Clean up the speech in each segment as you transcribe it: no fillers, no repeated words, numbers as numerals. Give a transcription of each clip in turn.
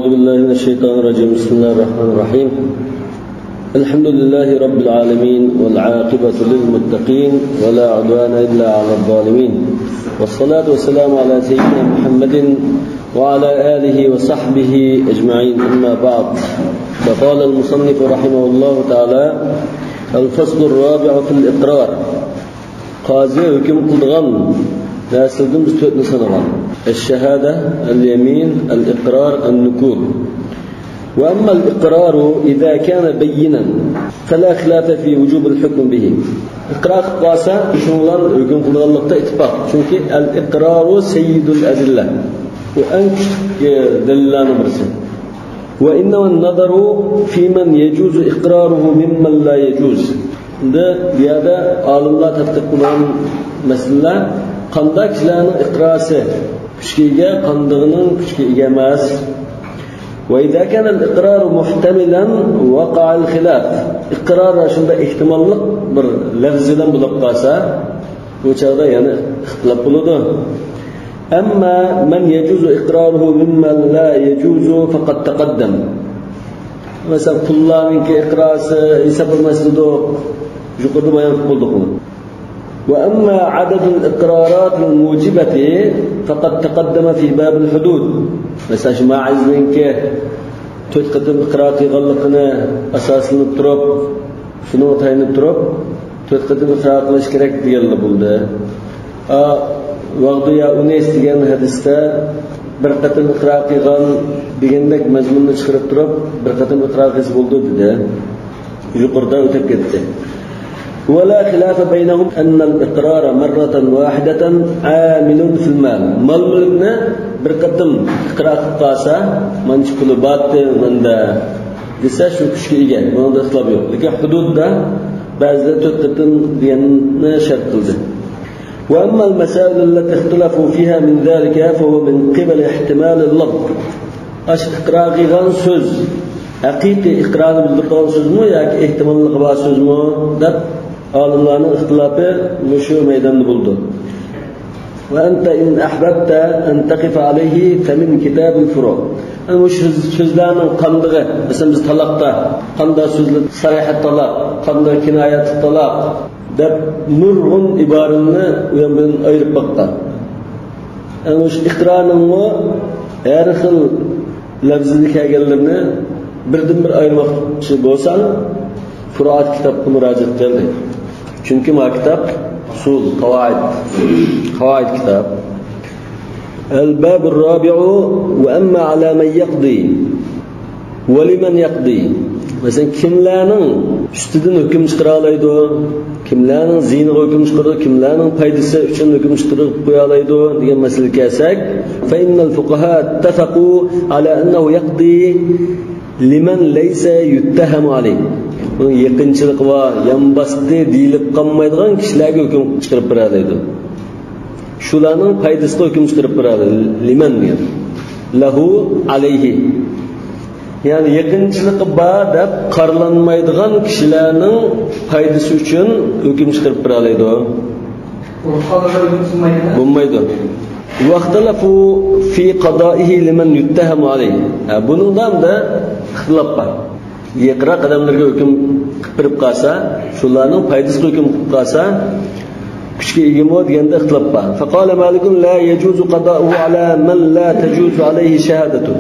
أعوذ بالله من الشيطان الرجيم. بسم الله الرحمن الرحيم. الحمد لله رب العالمين والعاقبة للمتقين ولا عدوان إلا على الظالمين، والصلاة والسلام على سيدنا محمد وعلى آله وصحبه أجمعين. أما بعد، فقال المصنف رحمه الله تعالى: الفصل الرابع في الإقرار. قاضي حكم قلغن ناسلدن بستوت نسنغن: الشهادة، اليمين، الإقرار، النكول. وأما الإقرار إذا كان بينا فلا خلاف في وجوب الحكم به. إقرار قاسا شنغلان حكم قلغن لقطة اتفاق، چونك الإقرار سيد الأدلة وأنكش دلان برسل. وإنما النظر في من يجوز إقراره ممن لا يجوز. ده بيادا عالمlar تتفق قلغن مسألة qanday kishilarning iqrosi kuchga ega, qandig'ining kuchga ega emas. وإذا كان الإقرار محتملا وقع الخلاف. إقرار shunda ehtimollik bir lafzidan bo'lib qolsa, bu chog'da yana ixtilof bo'ladi. أما من يجوز إقراره ممن لا يجوز فقد تقدم. مثلا pullarning iqrosi hisoblanmasdi, yuqorida bayon qildik. وأما عدد الإقرارات الموجبة فقد تقدم في باب الحدود. مثلا ما عايزينك تقدم إقرار يغلقنا أساسا التراب شنو تاين التراب تقدم إقرار ليش كرك ديال بولده. وقت يا أنيس تيجان هذستا برقتم إقرار يغل بيجندك مزمون نشكر التراب برقتم إقرار غير بولده ده يقرده وتكده. ولا خلاف بينهم أن الإقرار مرة واحدة عامل في المال. مالنا برقدم إقرار قاسا من شكل باطل من ده لسه شو كشكي إيجاد من ده اختلاف يوم. لكن حدود ده بعض تقدم دياننا شرط ده. وأما المسائل التي اختلفوا فيها من ذلك فهو من قبل احتمال اللفظ. أش إقرار غير سوز حقيقي إقرار بالقول سوز مو ياك احتمال القباس سوز مو ده. عالمlarning ixtilofi mushu maydonni buldu. وأنت إن أحببت أن تقف عليه فمن كتاب الفروع. مش سوزلارning qandig'i, مثلا biz taloqda qanday so'zlar sarihат taloq, qanday kinoyat taloq deb nurg'un iboralarni u ham bilan ayirib boqqan. Ana shu iqrorning har xil lafzli kelganlarni birdan bir ayirmoqchi bo'lsang, furuat kitobga murojaat qildi. Çünkü bu kitap usul, kavaid kitap. الباب الرابع: وأما على من يقضي ولمن يقضي. Mesela kimlarning ustidan hukm chiqara oladi, kimlarning ziyniga hukm chiqaradi, kimlarning foydasi uchun hukm chiqarib qo'ya oladi degan masalaga kelsak, fa innal fuqaha ittafaqu ala annahu yaqdi liman laysa yuttahamu alayhi. Bunun yaqinchilik va yambasti deyilib qolmaydigan kishilarga hukm chiqarib beradi. Shularning foydasiga hukm chiqarib beradi. Liman deydi. Lahu alayhi. Ya'ni yaqinchiligi bor deb qarlanmaydigan kishilarning foydasi uchun hukm chiqarib beradi. Bo'lmaydi. Vaqtalafu fi qada'ihi liman yuttahamu alayhi. Buningdan da ixtilof bor. Iqror qadamlarga hukm qilib qolsa, shularning foydasiga hukm qilib qolsa, kuchga egami deganda ixtilof bor. Faqala Malikun la yajuzu qada'uhu ala man la tajuzu alayhi shahadatu.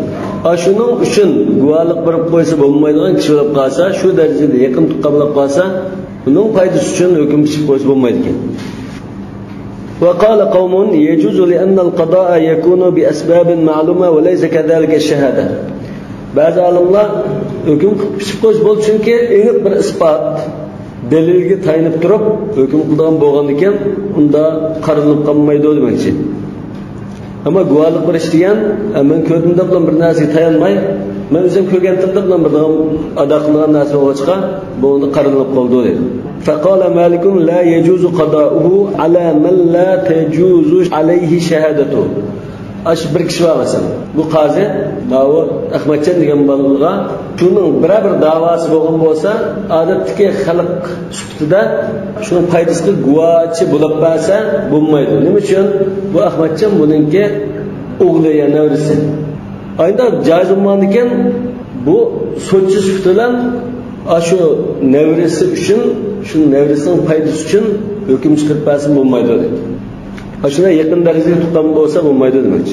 Shuning uchun guvohlik berib qo'ysa bo'lmaydigan kishi bo'lib qolsa, shu darajada yaqin tuqqan bo'lib qolsa, uning foydasi uchun hukm chiqib qo'ysa bo'lmaydi ekan. وقال قوم يجوز لأن القضاء يكون بأسباب معلومة وليس كذلك الشهادة. Bazı alimlar hüküm chiqib qo'yish bo'ldi, chunki aniq bir isbot dalilga tayinib turib hukm qilgan bo'lgan ekan, unda qarilib qolmaydi demoqchi. Ammo guvohlik berish degan, men ko'rdim deb bilan bir narsaga tayanmay, men o'zim ko'rgandim deb bilan bir ado qilgan narsa bo'lsa, bu unda qarilib qoldi dedi. Faqala Malikun la yajuzu qada'uhu ala man la tajuzu alayhi shahadatu. Aş bir kishi var mesela. Bu qazi, bu Ahmadcan degan bolaga shuning bir da'vosi bo'lgan bo'lsa, odatdagi xalq sifatida shuning foydasiga guvochi bo'lib qolsa bo'lmaydi. Nima uchun? Bu Ahmadcan buningga o'g'li ya nevrisi. Ayda caiz olmadıkken bu soççu sütülen şu nevresi için, şu nevresinin faydası için hüküm çıkartmasın olmaydı dedi. Şuna yakın derecede tutan olsa olmaydı demek.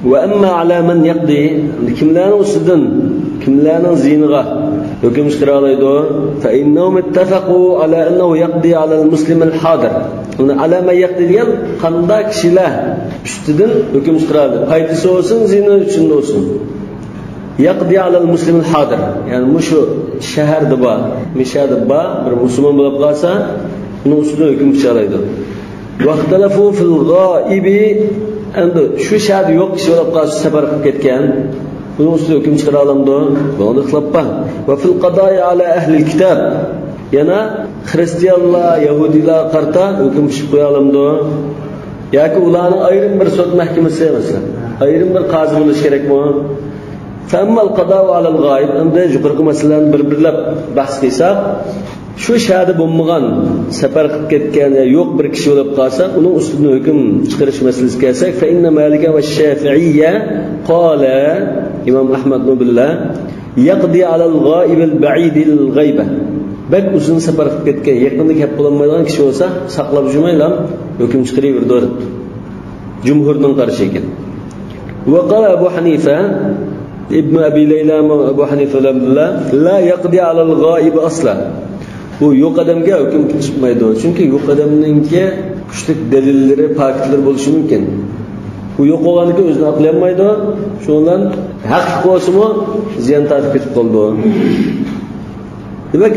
Ve emma ala men yaqdi kimlerin usudan kimlerin ziniga hüküm çıkaralaydı fe innahum ittafaqu ala ennehu yaqdi ala al-muslim al-hadir. Onu ala men yaqdi diyen qanda kişiler üstüden hüküm çıkaradı. Faydası olsun, zina için olsun. Yaqdi ala al-muslim al-hadir. Yani şu şehirde ba, mishada ba bir Müslüman bulup qalsa, onun üstüne hüküm çıkaralaydı. Vaqtalafu fil ghaibi endi şu şahidi yo'q kishi bo'lib qolsa safar qilib ketgan buni ustida hukm chiqara olamdi buni ixlabba va fil qadoi ala ahli kitob yana xristianlar yahudiylar qarta hukm chiqib qo'ya olamdi yoki ularni ayrim bir sud mahkamasi masalan ayrim bir qozi bo'lishi kerakmi fammal qadoi ala al g'oib endi yuqorqi masalalarni bir-birlab bahs qilsak şu şahidi bo'lmagan safar qilib ketgan yo'q bir kishi bo'lib qolsa uning ustidan hukm chiqarish masalasiga kelsak fa inna malika va shafi'iyya qala imom ahmad ibn billah yaqdi ala al-ghaib al-ba'id al-ghaiba bak uzun safar qilib ketgan yaqinda gap qilolmaydigan kishi bo'lsa saqlab yurmaylar hukm chiqaraverdi jumhurning qarashi ekan va qala abu hanifa ibn abi layla abu hanifa la yaqdi ala al-ghaib aslan bu yo'q odamga hukm chiqmaydi chunki yo'q odamningki kuchli dalillari faktlar bo'lishi mumkin u yo'q bo'lganiga o'zini aqlayolmaydi shundan haq bo'lsa-mu ziyon tortib ketib qoldi demak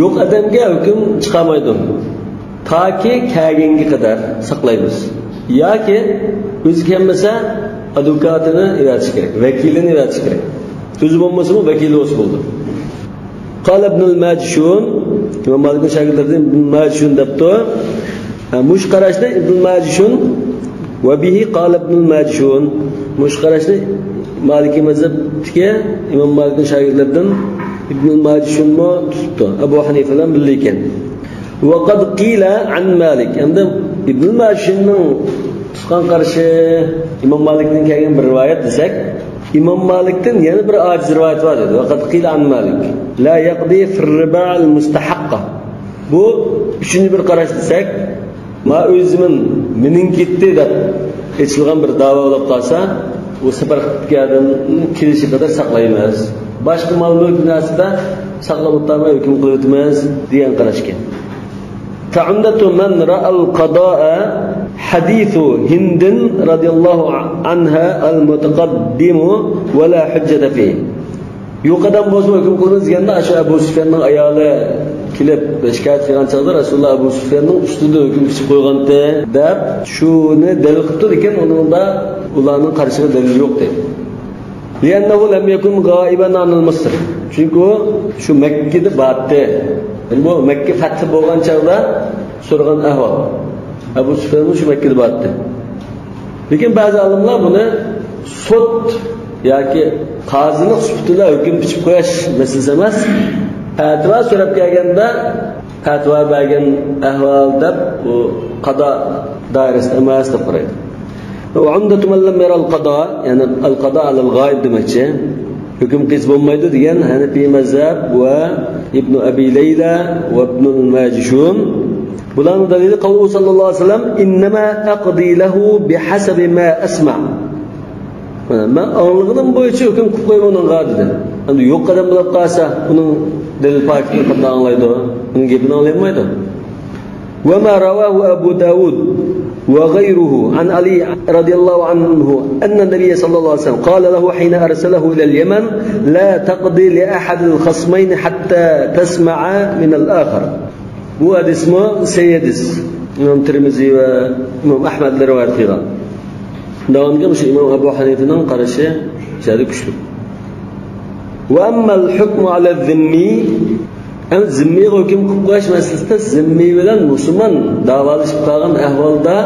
yo'q odamga hukm chiqarmaydi toki kelgunga qadar saqlaymiz yoki o'zi kelmasa advokatini yaratish kerak vakilini yaratish kerak o'zi bo'lmasa-mu vakili o'zi bo'ldi قال ابن الماجشون İmam Malik'in şagirdlerinden İbn Majishun debdi. Muş qarashda İbn Majishun ve bihi qala İbn Majishun. Muş qarashda Maliki mazhabga İmam Malik'in şagirdlerinden İbn Majishun mo tutdi. Abu Hanifa bilan birga ekan. Ve qad qila an Malik. Endi İbn Majishunning tutgan qarashi İmam Malik'ning kelgan bir rivoyat desak İmam Malik'ten yana bir aciz rivayet var dedi. Vaqat qila an Malik la yaqdi fi riba al mustahaqqa. Bu üçüncü bir qarash desak, ma o'zimin mening ketdi deb aytilgan bir da'vo bo'lib qolsa, u safar qilgan kelishi qadar saqlaymiz. Boshqa ma'lumot nasida saqlab o'tmay hukm qilib o'tamiz degan qarash ekan. Ta'undatu man ra'a al qada'a حديث هند رضي الله عنها المتقدم ولا حجة فيه يقدم بوزو hukm qilamiz deganda shu Abu Sufyanning ayoli kelib shikoyat qilgan chog'da Rasululloh Abu Sufyanning ustida hukm chiqib qo'yganda deb shuni dalil qilib turdi ekan uningda ularning qarishiga dalil yo'q dedi. Li'annahu lam yakun g'oiban anil Misr. Chunki shu Makkada batdi. Bu Makka fath bo'lgan chog'da so'rgan ahvol. Abu Sufyan shu Makkada batdi. Lekin ba'zi olimlar buni sud yoki qozilik sifatida hukm chiqib qo'yish masalasi emas. Fatvo so'rab kelganda fatvo bergan ahvol deb u qado doirasida emas deb qaraydi. Va umdatu man lam yara al-qado, ya'ni al-qado ala al-g'oib demakchi. Hukm qiz bo'lmaydi degan Hanafi mazhab va Ibn Abi Layla va Ibn al-Majishun. Bularning dalili qavlu sallallohu alayhi vasallam innama aqdi lahu bihasabi ma asma'. Men anlig'im bo'yicha hukm qilib qo'ymoqman dedi. Endi yo'q qadam bo'lib qolsa, uning dalil faktini qanday anglaydi? Uning gapini anglayolmaydi. Wa ma rawahu Abu Dawud wa ghayruhu an Ali radhiyallahu anhu anna an-nabiy sallallahu alayhi wasallam qala lahu hina arsalahu ila al-Yaman la taqdi li ahad al-khasmayn hatta tasma'a min al-akhar. Bu hadismi Sayyidis İmam Tirmizi ve İmam Ahmad rivayet qilgan. Davomga o'sha İmam Abu Hanifaning qarashi juda kuchli. Va ammal hukmu ala zimmi am zimmi hukm qilib qo'yish masalasida zimmi bilan musulmon davolashib qolgan ahvolda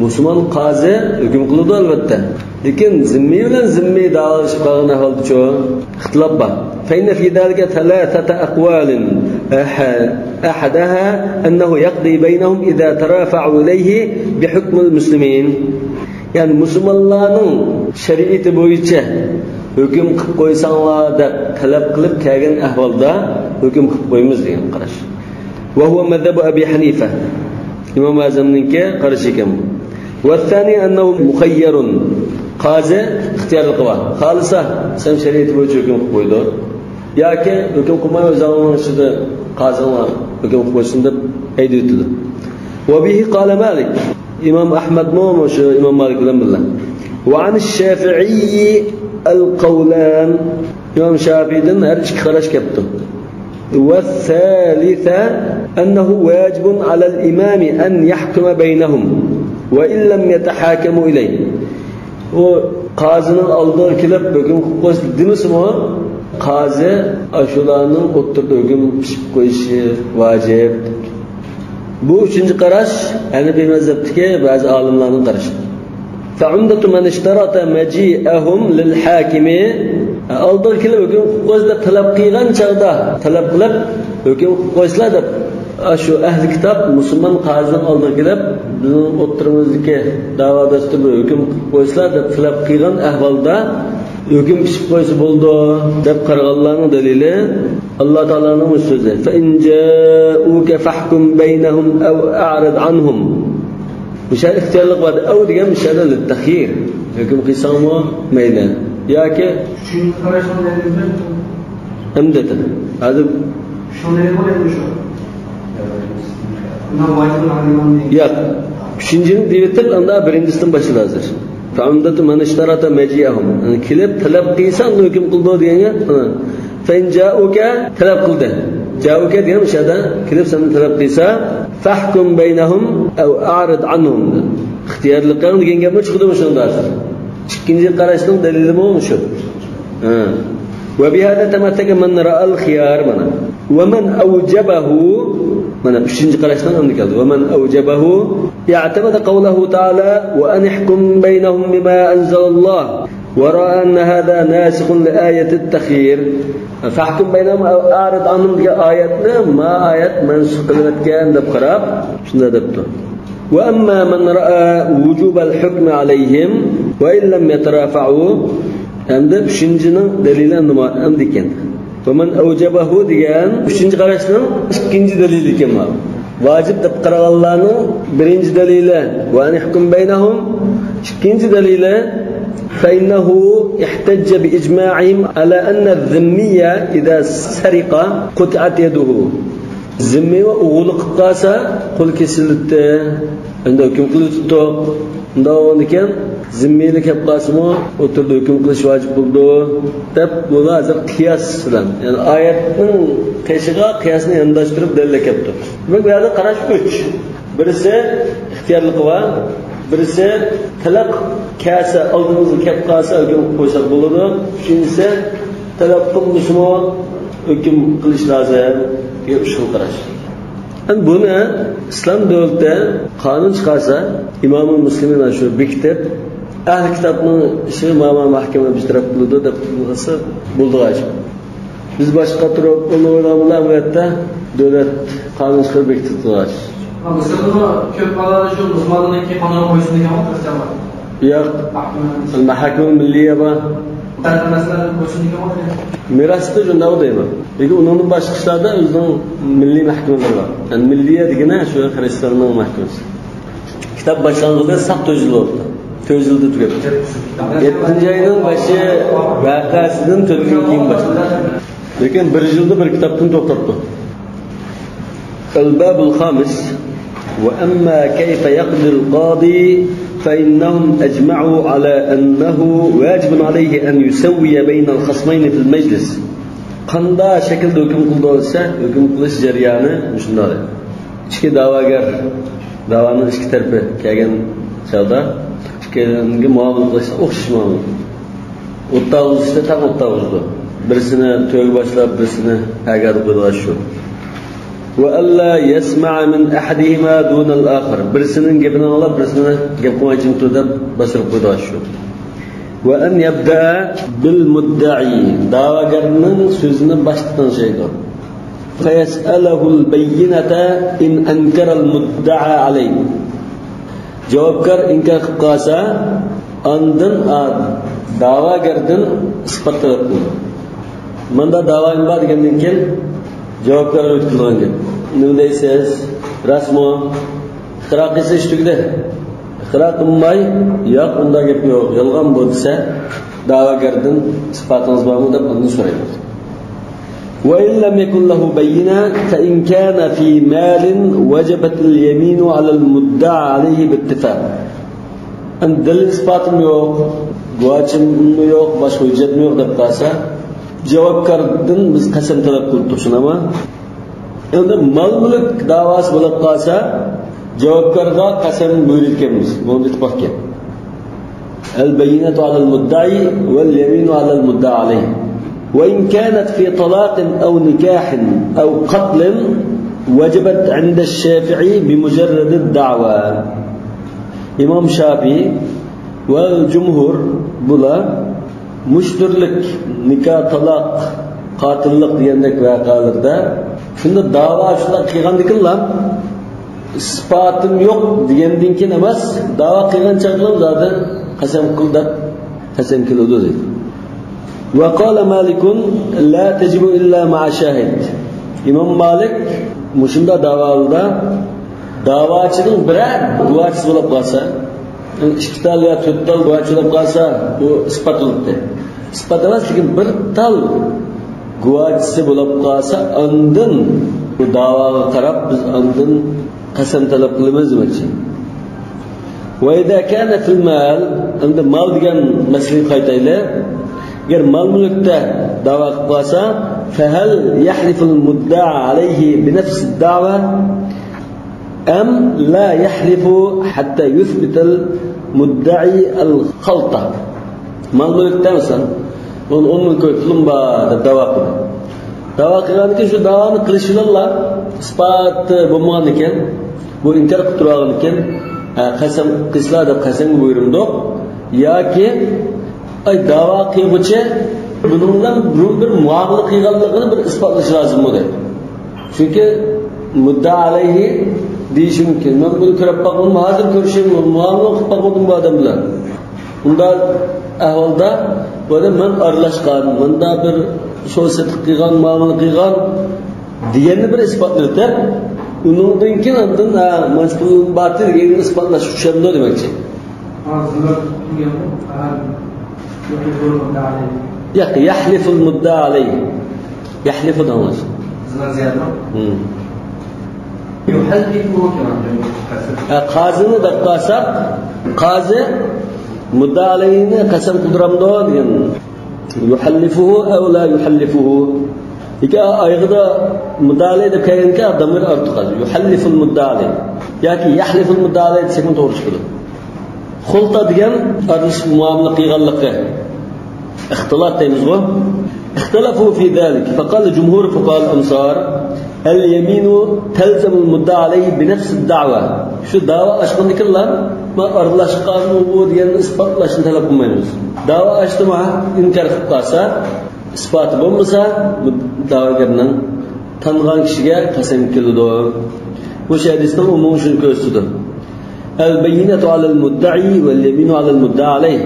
musulmon qozi hukm qiladi albatta. Lekin zimmi bilan zimmi davolashib qolgan ahvolda ixtilof bor. Fa inna fi dalika thalathata aqwalin أحدها أنه يقضي بينهم إذا ترافعوا إليه بحكم المسلمين. Yani Müslümanların shariati bo'yicha hukm qilib qo'ysanglar deb talab qilib kelgan ahvolda hukm qilib qo'yamiz degan qarash. Va huwa mazhab Abi Hanifa. Imom Azamningki qarashi ekan bu. Va thani annahu mukhayyarun. Qozi ixtiyorli qiladi. Xolisa sen shariat bo'yicha hukm qilib qo'ydi. Yoki hukm qilmay o'zingning ichida qozilar hukm qilib qo'ysin deb aytdi. Va bihi qala Malik. İmam Ahmad mı şu İmam Malik bilen billah. Ve aniş Şafi'i el-kavlan. İmam Şafii'den her iki karaş yaptı. Ve thalitha ennehu vacibun alel imami en yahkuma beynehum ve illem yetehakemu ileyh. O qazının aldığı kilip hüküm koysa demişim o qazi aşularının oturduğu hüküm pişip koyışı vacip. Bu üçüncü qarash Hanefi mazhabidagi ba'zi olimlarning qarashi. Fa'umdatu man ishtarata maji'ahum lil hakimi aldir kelib hukm qo'ysa talab qilgan chaqda talab qilib hukm qo'yslar deb shu ahli kitob musulmon qozining oldiga kelib bizning o'tirimizdagi da'vodasida bir hukm qo'yslar deb talab qilgan ahvolda hukm pishib qo'ysa bo'ldi deb qaraganlarning dalili Allah Teala'nın sözü. فَاِنْ جَاءُوكَ فَحْكُمْ بَيْنَهُمْ اَوْ اَعْرِضْ عَنْهُمْ Müşahit ihtiyarlık vardı. Ev diyen müşahit lüttehir. Hüküm kıysan mı? Meylen. Ya ki Şunu karışan dediğimde emdete. Hadi Şunu dediğimde şu Bundan vacibin aliman değil. Yok. Üçüncünün diyetik anda birincisinden başladı hazır. فَاُمْدَتُ مَنْ اِشْتَرَةَ مَجِيَهُمْ Yani kilip talep kıysan da hüküm kıldı diyene فَاِنْ جَاءُوكَ talep kıldı. Cauke diyen müşahede kilip seni talep kıysa فَحْكُمْ بَيْنَهُمْ اَوْ اَعْرِضْ عَنْهُمْ İhtiyarlıkların diyen gibi çıkıdı mı şunu da hazır. İkinci karıştığın delili mi olmuş o? وَبِهَذَا تَمَتَّكَ مَنْ رَأَى الْخِيَارِ وَمَنْ أَوْجَبَهُ Üçüncü karıştığın andı kaldı. وَمَنْ أَوْجَبَهُ يَعْتَمَدَ قَوْلَهُ تَعَالَى وَأَنِحْكُمْ بَيْنَهُمْ بِمَا أَنْزَلَ اللّٰهِ وَرَأَى أَنَّ هَذَا نَاسِخٌ لِآيَةِ التَّخِيرِ فَحْكُمْ بَيْنَهُمْ أَعْرِضْ عَنْهُمْ diye ayetini ma ayet mensuh kılınırken de qarab şunda depti. وَأَمَّا مَنْ رَأَى وُجُوبَ الْحُكْمِ عَلَيْهِمْ وَإِنْ لَمْ يَتَرَافَعُوا Hem de üçüncünün delili andiken. وَمَنْ أَوْجَبَهُ diyen üçüncü karışının ikinci delili iken var. Vacip de qaraganlarning birinci delili وَأَنِحْكُمْ بَيْنَهُمْ ikinci delili فإنه يحتج بإجماعهم على أن الذمية إذا سرق قطعت يده. Zimmi ve oğlu kıkkasa kul kesildi. Onda hüküm kılıçtı. Unda ondiken zimmilik yapqası mı oturdu hüküm kılış vacip buldu. Dep bunu hazır kıyas bilen. Yani ayetin teşiğe kıyasını yandaştırıp delilek yaptı. Bu burada qarash 3. Birisi ihtiyarlık var. Birisi talaq kasa oldimizga kelib qolsa hukm qo'ysak bo'ladi. Uchinchisi talaq qilishmi hukm qilish lozim deb ushul qarash. Yani buni islom davlatida qonun chiqarsa Imom Muslimlar shu bekitib ahli kitobning ishi mahkama bitirib qiladi deb qilsa bo'ldi g'ashib. Biz boshqa turib uni o'ylamlar bu yerda davlat qonun chiqarib bekitib qo'yadi. Mısır'da köp balada şu Osmanlı'daki kanunu koyusundaki ama Hristiyan var. Yok. Mahkeme milliye var. Mesela koyusundaki ama mirasda shunda deymi. Lekin uning boshqa ishlarda o'zining milliy mahkamalar bor. Yani milliya degani shu xristianning mahkamasi. Kitob boshlang'ida saq 4 yil o'tdi. 4 yilda tugadi. 7-oyning boshi vaqasidan 4 yil keyin boshladi. Lekin 1 yilda bir kitobni to'xtatdi. الباب الخامس وأما كيف يقضي القاضي فإنهم أجمعوا على أنه واجب عليه أن يسوي بين الخصمين في المجلس. قندا شكل hüküm kıldırılsa hüküm kılış jarayoni shunday. İchki da'vogar da'voning ichki tarafi kelgan chog'da ikkiga muomala qilsa o'xshash muomala. O'ttavuzda tam o'ttavuzda. Birisini to'yga boshlab, birisini agarib qo'ydilar shu. وَأَلَّا يَسْمَعَ مِنْ أَحَدِهِمَا دُونَ الْآخَرِ Birisinin gapini anlab, birisini gap qilmaychin turib basirib qo'ydi shu. وَأَنْ يَبْدَأَ بِالْمُدَّعِي Da'vogarning so'zini boshdan shaydi. فَيَسْأَلَهُ الْبَيِّنَةَ إِنْ أَنْكَرَ الْمُدَّعَى عَلَيْهِ Javobgar inkor qilib qolsa, Andın davagardan ispat talep qildi. Manda davoim bor degandan keyin javoblar o'tkazilgan. Nima deysiz? Rasmo iqro qilsa ishtugda. Iqro qilmay, yo'q unda gap yo'q, yolg'on bo'lsa davogardan isbotingiz bormi deb undan so'raymiz. وإن لم يكن له بينة فإن كان في مال وجبت اليمين على المدعى عليه باتفاق. أن دليل إثباتم yok, guvochim yok, boshqa hujjatim yo'q deb qolsa, javobgardan biz qasam talab qilib turishunami? Endi mol-mulk da'vosi bo'lib qolsa, javobgarga qasam buyurganmiz. Buni ittifoqga. Al-bayyinatu 'ala al-mudda'i wal-yaminu 'ala al-mudda'i alayhi. وإن كانت في طلاق أو نكاح أو قتل وجبت عند الشافعي بمجرد الدعوة. إمام شافعي والجمهور بلا مشترك نكاح طلاق قاتلlik degandek vaqalarda shunda da'vo shunda qilgandikinlar isbotim yo'q degandan keyin emas, da'vo qilgan chaqlar zaten qasam qildi, qasam qildi dedi. وقال مالك لا تجب إلا مع شاهد. İmam Malik mushunda da'voda da'vochining biri guvochisi bo'lib qolsa, ikki tal yo to'rt tal guvochi bo'lib qolsa, bu isbot bo'libdi. Isbot emas, lekin bir tal guvochisi bo'lib qolsa, undan bu da'voga qarab biz undan qasam talab qilamiz demoqchi. وإذا كان في المال عند مال degan masalaga qaytaylik. Agar mol-mulkda da'vo qilib qolsa, فهل يحلف المدعى عليه بنفس الدعوة أم لا يحلف حتى يثبت المدعي الخلطة؟ mol-mulkda مثلا onun ko'plim bor deb da'vo qildi. Da'vo qilgan ekan, shu da'voni qilishlar isbot bo'lmagan ekan, bu inkor qilib turgan ekan, qasam qilsa deb qasam buyurdik yoki ay da'vo qiluvchi bundan bir muomala qilganligini bir isbotlash lozim bo'ladi. Chunki mudda alayhi deyish mumkin. Men buni ko'rib boqdim, hozir ko'rishim, muomala qilib boqdim bu odam bilan. Unda ahvolda bo'lib men aralashgan, menda bir so'zsiz qilgan, muomala qilgan deganni bir isbotlatib, undan keyin undan mas'ul batil deganni isbotlash uchun demoqchi. يحلف المدعى عليه. يحلف دمش قاضيni deb qolsak, qozi mudda alayni qasam qildiramdi degan. Yuhallifuhu aw la yuhallifuhu. Ika oyog'ida mudda alay deb kelganka damir ortiqadi. Yuhalliful mudda alay yoki yahliful mudda alay desa to'g'ri chiqadi. Xulta degan ardish muomala qilganlikka اختلاط تيمزغو اختلفوا في ذلك فقال جمهور فقهاء الأمصار اليمين تلزم المدعى عليه بنفس الدعوة. شو دعوة أشغل كلها ما أرلاش قانون وديان إثبات لاش نتلقى منوز دعوة أجتماع إنكار قاسا إثبات بمسا دعوة قرنا تنغان كشيء قسم كله وش حديثنا وموش الكوستو البينة على المدعي واليمين على المدعى عليه.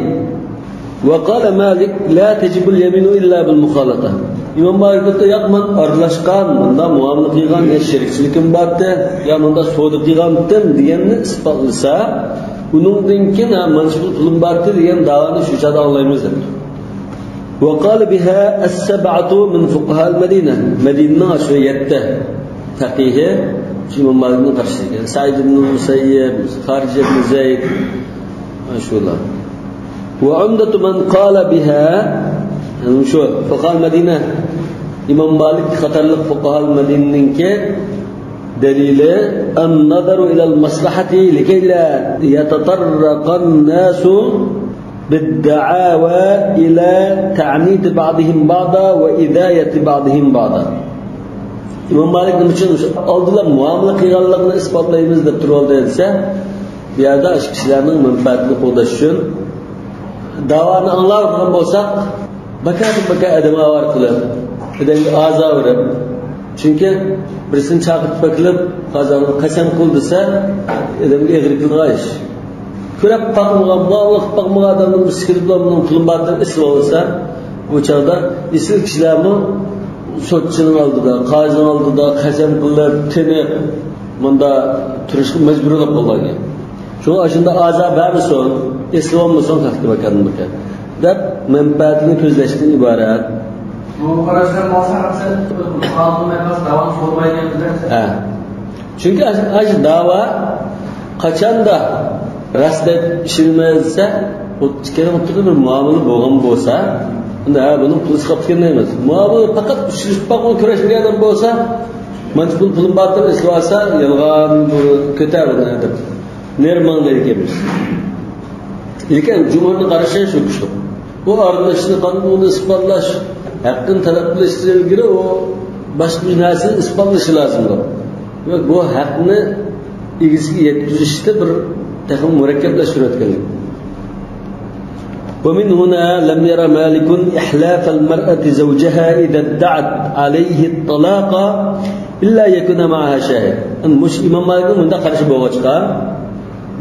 وقال مالك لا تجب اليمين إلا بالمخالطة. İmam Malik dedi yapman arlaşkan, bunda muamele qilgan, şerikçilikim bardı, ya bunda so'da qilgandim deganni isbotlasa, uningdan keyin mansup pulim bardi degan da'voni shu joyda anglaymiz dedi. وقال بها السبعة من فقهاء المدينة. مدينة shu 7 faqihi İmam Malikning qarshisiga. Sa'id ibn Musayyib, Kharij ibn Zayd, shular. وعمدة من قال بها شو فقهاء المدينة إمام مالك خطر لك فقهاء المدينة دليل النظر إلى المصلحة لكي لا يتطرق الناس بالدعاوى إلى تعنيد بعضهم بعضا وإذاية بعضهم بعضا. إمام مالك نمشي أولدلا muamele qilganligini isbotlaymiz deb turoldi desa, bu yerda ishchilarning manfaatini qo'llash uchun davoni anglayotgan bo'lsak, baka adam avar qilib, adamga a'zo berib, chunki birisini chaqirib qilib, qasam qil desa, adamga egri qilgan ish. Ko'rib bakmagan, muavlıq bakmagan adamın bir sikirib bunun pulun batır isi olsa, bu çağda isil kişilerimi sotçunun aldıda, qazının aldıda, qasam qilib, tinib, bunda turishga majbur bo'lib qolgan. Şu aşında azab vermişsin, İslam mısın kalktı bakalım bakalım. Dep menfaatini közleştiğin ibaret. Bu kardeşler muhasarası, kanun menfaat davanı sormayı geldiler. Çünkü acı dava kaçan da rastlayıp işilmezse, o çıkarı mutlaka bir muamele boğan olsa, bunun pulu sıkıp gelmez. Muamele fakat işilip bakma küreşmeye adam olsa, mançpul pulun batır ısırsa, yalgan kötü ededir. Nerman erkemiz. Lekin Cumhuriyet'in qarashiga shu kuchli. Bu aralashishni qonunni isbotlash, haqqini talab qilishdan ilgari o boshqa bir narsani isbotlashi lozim. Va bu haqqni egasiga yetkazishda bir taxmin murakkablashtirayotganlik. ومن هنا لم يرى مالك إحلاف المرأة زوجها إذا ادعت عليه الطلاق إلا يكون معها شاهد. مش إمام مالك من ده قرش بوجهه.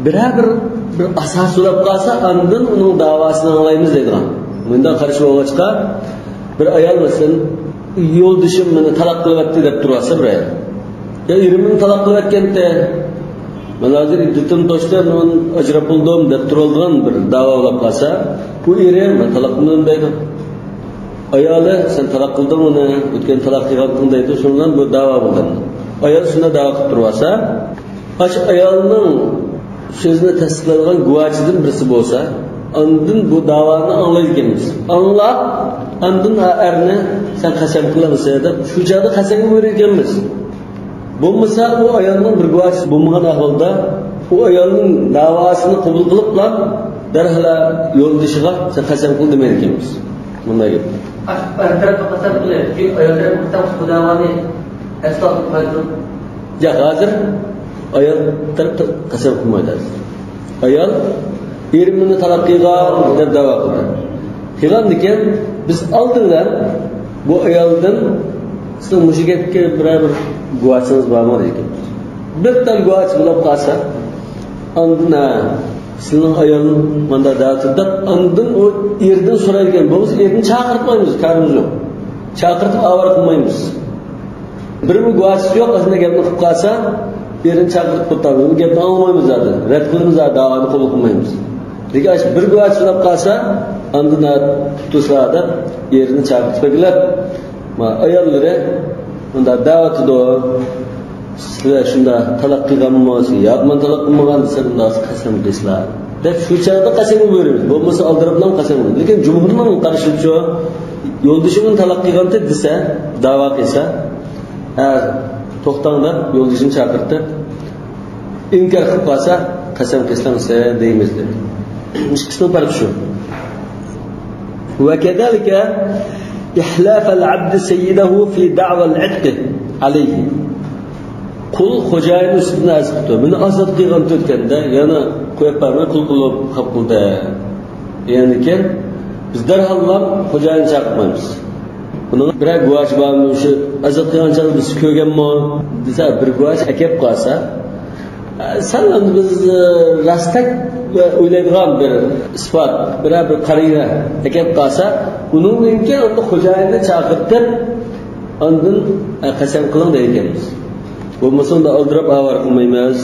Bir asas ulab qalsa, andın onun davasını anlayımız deydigan. Bundan qarşı olğaçqa bir ayol mesela yo'ldishim meni talaq qilyapti deb turasa bir ayol. Ya erimni talaq qilayotganda, men hozir iddatim to'shdan men ajrab bo'ldim deb turadigan bir da'vo ulab qalsa, bu erim men talaq qildim deydi. Ayoli sen talaq qilding uni, o'tgan talaq qilgan deydi, shundan bu da'vo bo'ldi. Ayol shunda da'vo qilib tursa, ayolning sözünü tasdiqlaydigan guvochidan birisi bo'lsa, ondan bu davoni anglaydiganmiz. Anglab, ondan erni sen qasam qilamsan deb shu joyda qasamga berganmiz. Bo'lmasa u ayolning bir guvochi bo'lmagan ahvolda u ayolning davosini qabul qiliblar, darhol yo'ldishiga sen qasam qil demaydiganmiz. Bunday gap. Taraf qasam qilib, ayol taraf bu davoni aslo qilmaydi. Ya hozir ayol taraf qasam qilmaydi. Ayol erimni talab qilgan deb da'vo qildi. Qilgan ekan biz oldindan bu ayoldan sizning mushigapga biror guvochimiz bormi ekan. Bir tal guvoch bo'lib qolsa, ondan sizning ayolning menda da'vatida ondan o erdan so'raydigan bo'lsa, erni chaqirtmaymiz, karimiz yo'q. Chaqirtib avor qilmaymiz. Bir guvoch yo'q, aslida gapni qilib qolsa, yerini chaqirib turamiz. Bu gapni olmaymiz zaten. Rad qilamiz, davoni qabul qilmaymiz. Lekin bir guvoch bo'lib qolsa, ondan tutuslarda yerini chaqirib ayollari unda da'vatida sizlar shunda talaq qilganmisiz, yo'q men talaq qilmagan desa, unda qasam qilsizlar. Deb shu chaqda qasam beramiz. Bo'lmasa oldirib bilan qasam. Lekin jumhurning qarashicha yo'ldishimni talaq qilganda desa, da'vo qilsa, to'xtang deb yo'ldishini chaqirdi. İnkar qilib qolsa, qasam qilsansa deymiz dedi. Ikki farq shu. وكذلك إحلاف العبد سيده في دعوى العتق عليه. Qul xo'jayin ustidan azqibdi. Buni azod qilgan o'tganda yana qo'yib bermay qul qilib qildi. Ya'ni ki biz darhol xo'jayin chaqirmaymiz. Buni bir guvoch bormi, o'sha azod qilgancha biz ko'rganmi desa, bir guvoch akib qolsa, sen biz rastak o'ylaydigan bir isbot, bir qarina akib qolsa, uning imkon unda xo'jayinni chaqirib, ondan qasam qiling deymiz. Bo'lmasa unda oldirib avor qilmaymiz.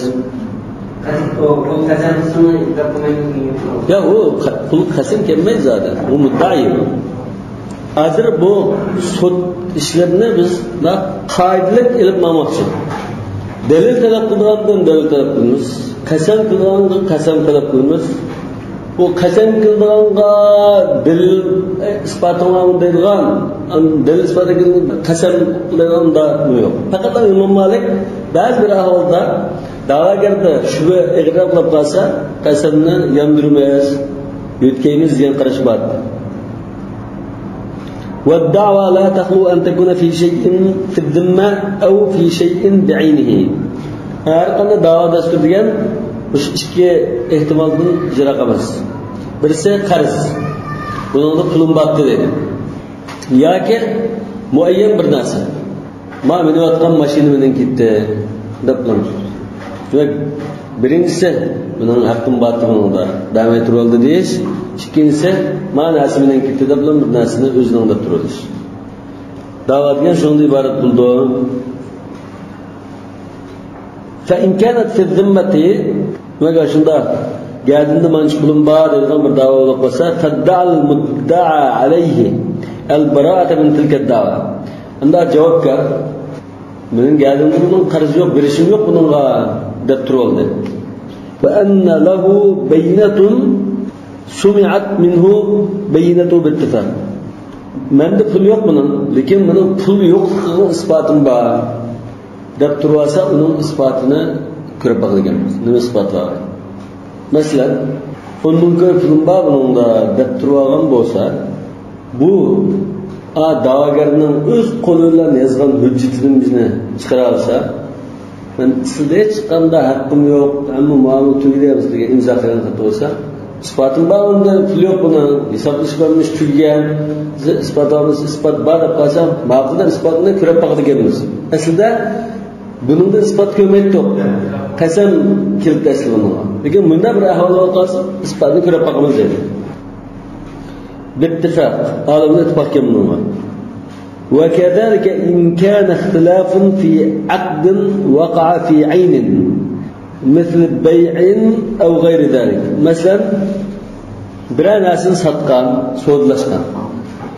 Ya o qul qasam kelmaydi zaten. U muddai. Hozir bu sud ishlarini biz qoidalik ilib olmoqchi. Dalil talab qilgandan dalil talab qilamiz. Qasam qilgandan qasam talab qilamiz. Bu qasam qilganga dalil isbotlangan deydigan, dalil isbotlangan qasam qilganda yo'q. Faqat Imom Malik ba'zi bir ahvolda da'vogarda shubha iqror qilib qolsa, qasamni yondirmaymiz, yo'tkaymiz degan qarash bor. والدعوة لا تخلو أن تكون في شيء في الذمة أو في شيء بعينه. Her anda dava dastur degan bu ikki ehtimoldan jiroq emas. Birisi qarz. Buningda pulim batdi deydi. Yoki muayyan bir narsa. Men minayotgan mashina bilan ketdi deb qilamiz. Ve birincisi bunun hakkın batımında devam ettirip oldu deyiş. İkincisi manası bilen kitapta bilen bir narsani özünde turuluş. Dava degan şundan ibaret buldu. Fa in kanat fi dhimmati ve şunda geldiğinde mançı bulun bağ dediğin bir dava olup olsa fadda'al mudda'a aleyhi el-bara'ata min tilka dava. Anda cevap ver. Benim geldiğimde bunun karşı yok, birişim yok bununla dep turuldu. Ve enne lehu beyinetun sumi'at minhu beyinetu bittifak. Mende pul yok bunun, lekin bunun pul yo'qligini isbotim bor deb tursa, uning isbotini ko'rib baqilganmiz. Nima isbot bor? Masalan, 10 ming pulim bor buningda deb turgan bo'lsa, bu da'vogarning o'z qo'li bilan yozgan hujjatini bizni chiqara olsa, men sizda hech qanday haqqim yo'q, ammo muomala tugayapmiz degan imzo qilgan xat bo'lsa, isbotim bor unda, pul yo'q buni, hisoblashganmiz tugagan, isbot bor deb qolsam, ma'quldan isbotini ko'rib baqadiganmiz. Aslida buningda isbot ko'maydi yo'q. Qasam kelib taslim bunga. Lekin bunda bir ahvol qolsa, isbotni ko'rib baqamiz deydi. Bittifaq, olimlar ittifoq kelgan bunga. وكذلك إن كان اختلاف في عقد وقع في عين مثل بيع أو غير ذلك. مثلا birer narsani satgan, so'zlashgan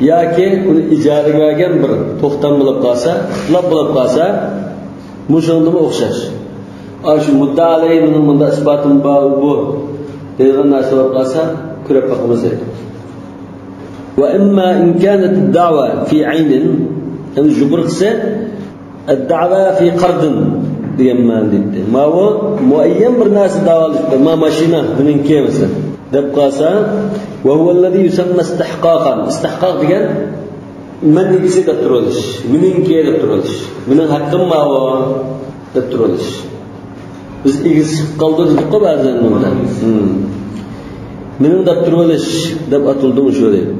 yoki uni ijaraga olgan bir to'xtam bo'lib qolsa, ixtilof bo'lib qolsa, mushunga o'xshash. Shu mudda alayhi bunda isbotim bor bu degan narsa bo'lib qolsa, ko'rib boqamiz deydi. Wa imma in kanat ad-da'wa fi 'aynin, yani jubr qilsa, ad-da'wa fi qardin degan ma'no deydi. Ma bu muayyan bir narsa da'volashdi, ma mashina buning kemasi deb qolsa, va huwa alladhi yusamma istihqaqan. Istihqaq degan meningisi deb turilish, meningki deb turilish, mening haqqim bor deb turilish. Biz egisi qoldi dedik-ku ba'zan bunda. Mening deb turilish deb atildi shu deydi.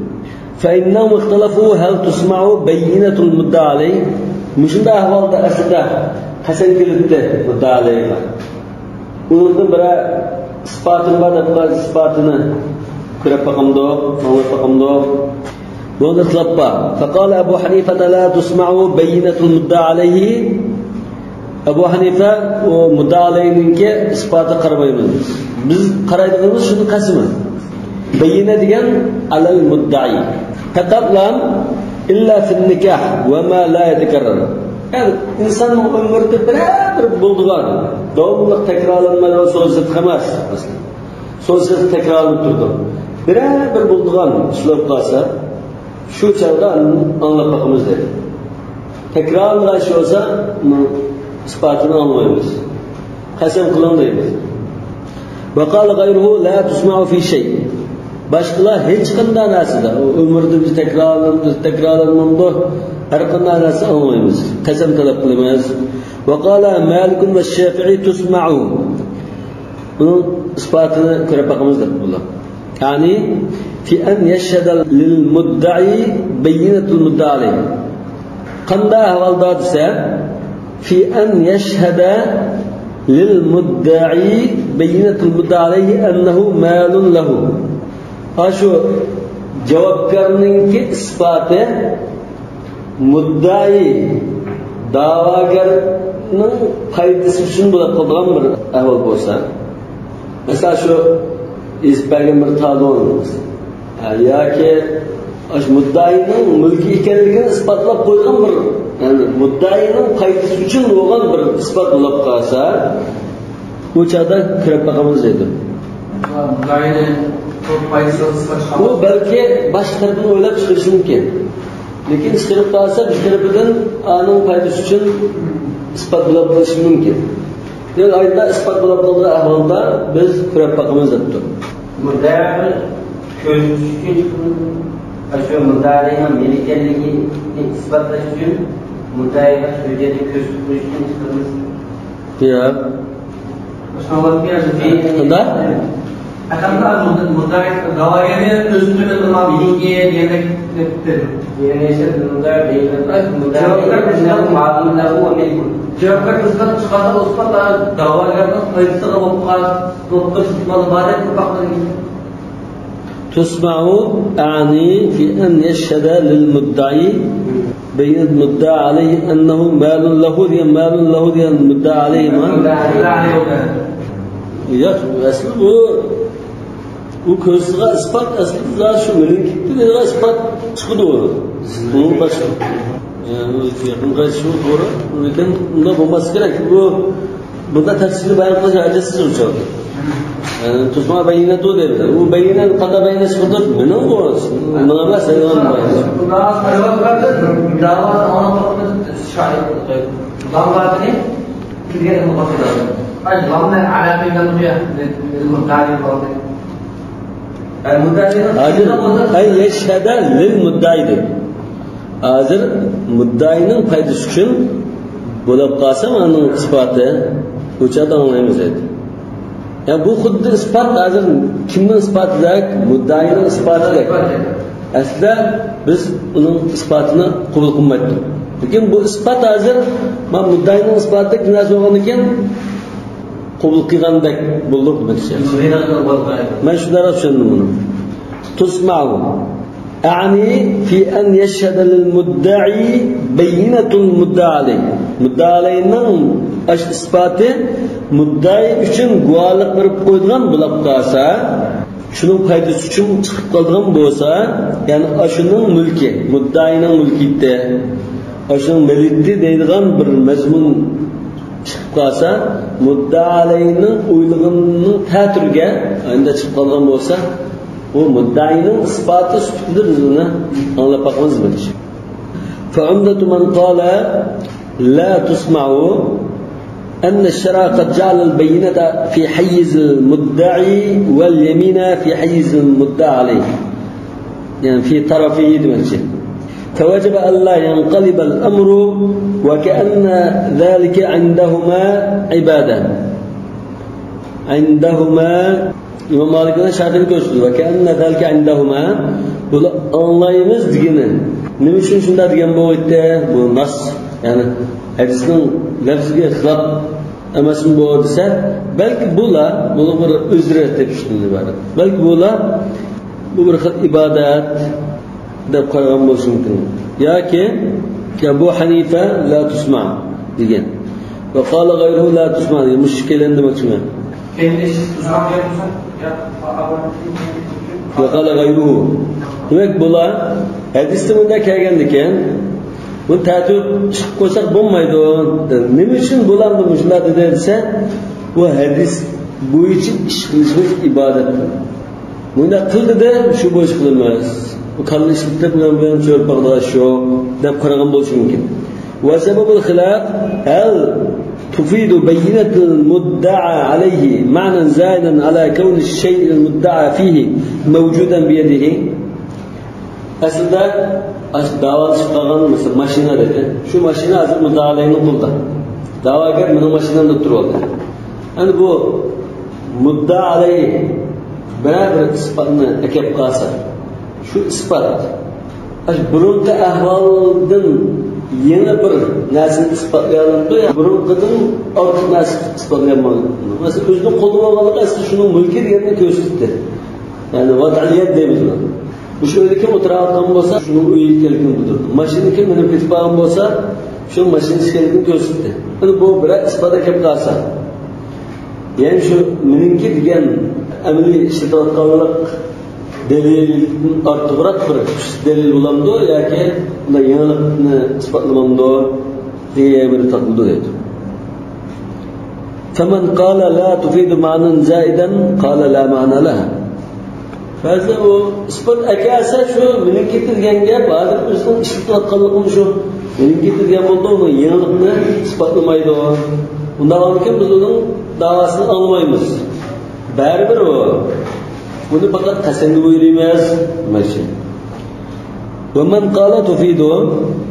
Fa innahum ikhtalafu hal tusma'u bayyinatul mudda alayh. Mushunda ahvolda aslida qasam kelibdi mudda alayga. Unda bir isbotim bor deb qolsa, isbotini ko'rib baqamdi, anglab baqamdi. Bunda ixtilof bor. Faqala Abu Hanifa la tusma'u bayyinatul mudda alayhi. Abu Hanifa o mudda alayninki isboti qaramaymiz. Biz qaraydigimiz shuni qasmi. Bayyina degan alal mudda'i. Qatablan illa fil nikah va ma la yatakarrar. Yani insanın ömründe bir bulduğun, devamlı tekrarlanmadan sözü tıkamaz aslında. Sözü tekrarlanıp durdu. Bir bulduğun işlep kalsa, şu çağda anlatmamız dedi. Tekrarlanmadan şey olsa, ispatını anlamayız. Kasem kılandayız. Ve kâle gayruhu la tusma'u fi şey. Başkalar hiç qanday narsada ömrde biz tekrarlanmamda her qanday narsa anlaymiz. Qasam talab qilamiz. Ve qala Malik ve Şafii tusma'u. Bunun isbotini ko'rib baqamiz deb bular. Yani fi an yashhada lil mudda'i bayyinatul mudda'i. Qanday ahvolda desa fi an yashhada lil mudda'i bayyinatul mudda'i annahu malun lahu. Şu javobgarninki isboti muddai da'vogarning foydasi uchun bo'lib qolgan bir ahvol bo'lsa, masalan shu isbotga bir talon yoki muddaining mulki ekanligini isbotlab qo'ygan bir, ya'ni muddaining foydasi uchun bo'lgan bir isbot bo'lib qolsa, bu chog'da kirib baqamiz deydi. Bu belki baş tarafını o'ylab chiqarishi mumkin. Lekin chiqarib qolsa, bir tarafidan aning foydasi uchun isbot bo'lib qolishi mumkin. Yani ayda isbot bo'lib qolgan ahvolda biz ko'rib baqamiz debdi. Mudda'i ko'rish uchun shu mudda'ining melikanligini isbotlash uchun mudda'iga hujjatni ko'rsatib qo'yish uchun chiqamiz. Ya. Shunda Aslında mudda'i da'vogarni o'zini bilmam bilgi degandek debdi. Yani ise mudda'i ma'lum lahu va milkun. cevaplar nisbatan çıkarsa o ispatlar davagardan faydasına bakar tutmalı bari bakmalı. تسمع أعني في أن يشهد للمدعي بين المدعى عليه أنه مال له المدعى عليه ما يا أصل bu közüge ispat aslında şu mülkiyeti de ispat çıkdı o. Bunun başka. Yani yakın karşı doğru. Lekin bunda olması gerek. Bunda tafsili bayan kılacak acısız olacak. Yani tutma bayinat o dedi. Bu bayinan kadar bayinat çıkdı. Ne oldu? Buna sayılan bayinat. Daha acaba vardı. Dava ona bakımda şahit. Dava ne? Kirgene bakıyorlar. Ay dava ne alameyle diyor. Mutlaka var. Ay yeşhede lil muddaidir. Hazır muddaining foydasi uchun bo'lib qolsa uning isboti o'chada anlaymiz edi. Ya bu xuddi isbot hozir kimning isbotidek, muddaining isbotidek. Aslida biz uning isbotini qabul qilmaydik. Lekin bu isbot hozir men muddaining isbotidek narsa bo'lgan ekan qabul qilgandek bo'ldi demoqchi. Men shunday tushundim buni. Tusma'u أعني في أن يشهد للمدعي بينة المدعى عليه. مدعى علينا أش إثباته مدعي üçün guvalıq verip koyduğun bulab qalsa, şunun faydası üçün çıxıb qaldığın bolsa, yani aşının mülki, muddaining mülkiydi, aşının melitti deydiğin bir mezmun çıxıb qalsa, mudda'i alayning uylığının ta'türge anda çıxıb qalğan bolsa, bu muddaining isboti sütüdür bizini anlapaqımız bilir. فعمدة من قال لا تسمعوا أن الشرع قد جعل البينة في حيز المدعي واليمين في حيز المدعى عليه، يعني في طرفه دمجه، فوجب ألا ينقلب الأمر وكأن ذلك عندهما عبادة. عندهما İmam Malik'in şartını gösteriyor. Ve keenne zelke indahuma. Bunu anlayımız digini. Ne için şunda digen bu etti? Bu nas. Yani hadisinin lafzıge xilaf emasın bu dese, belki bula, bunu bir özre etip düşündü bari. Belki bula, bu bir ibadet de koygan bolsun mümkün. Ya ki Ebu Hanife la tusma digen. Ve kâle gayruhu la tusma digen. Müşkilen demek için. Kendi tuzak yapıyorsan وقال غيره. Demek bular hadisde bunda kelgandikan, bu ta'tib chiqib qo'ysak bo'lmaydi. Nima uchun bularni mushlar desa, bu hadis bo'yicha ish qilishimiz ibodat. Bunda qildida shu bo'yicha qilinmas. Bu qilishlikda bilan cho'rpaqda shu deb qaragan bo'lishi mumkin. Va sababul xilaf hal تفيد بينة المدعى عليه معنى زائدا على كون الشيء المدعى فيه موجودا بيده. Aslında dava çıkan mesela maşina dedi. Şu maşina hazır müdahaleyi buldu. Davagar bunu maşinada duruyordu. Yani bu müdahaleyi beraber ispatını ekip kalsa, şu ispat, burunki ahvaldan yeni bir narsani isbotlayolmadi. Burunqidan ortiq narsa isbotlayolmadi. Masalan, o'zining qo'lida bo'lganligi aslida shuning mulki deganini ko'rsatdi. Yani vat'aliyat deymiz buni. Bu sho'yda kim o'tirayotgan bo'lsa, shuning uyi ekanligini bildirdi. Mashina kim minib ketib qolgan bo'lsa, shu mashina ekanligini ko'rsatdi. Buni bu biroq isbot kelib qolsa, ya'ni shu meniki degan amaliy ishlatayotganlik delil ortiqroq bir delil bo'lamdi yoki unda yangilikni isbotlamamdi deya bir taqdirda dedi. فمن قال لا تفيد معنى زائدا قال لا معنى لها. Ba'zi o isbot akasa shu mening keltirgan gap hozir o'zining ishlatayotganligim shu mening keltirgan bo'ldi, uni yangilikni isbotlamaydi. Undan keyin biz uning davosini olmaymiz. Baribir o bunu fakat tasannu o'ylaymiz demoqchi. Va man qala tufidu,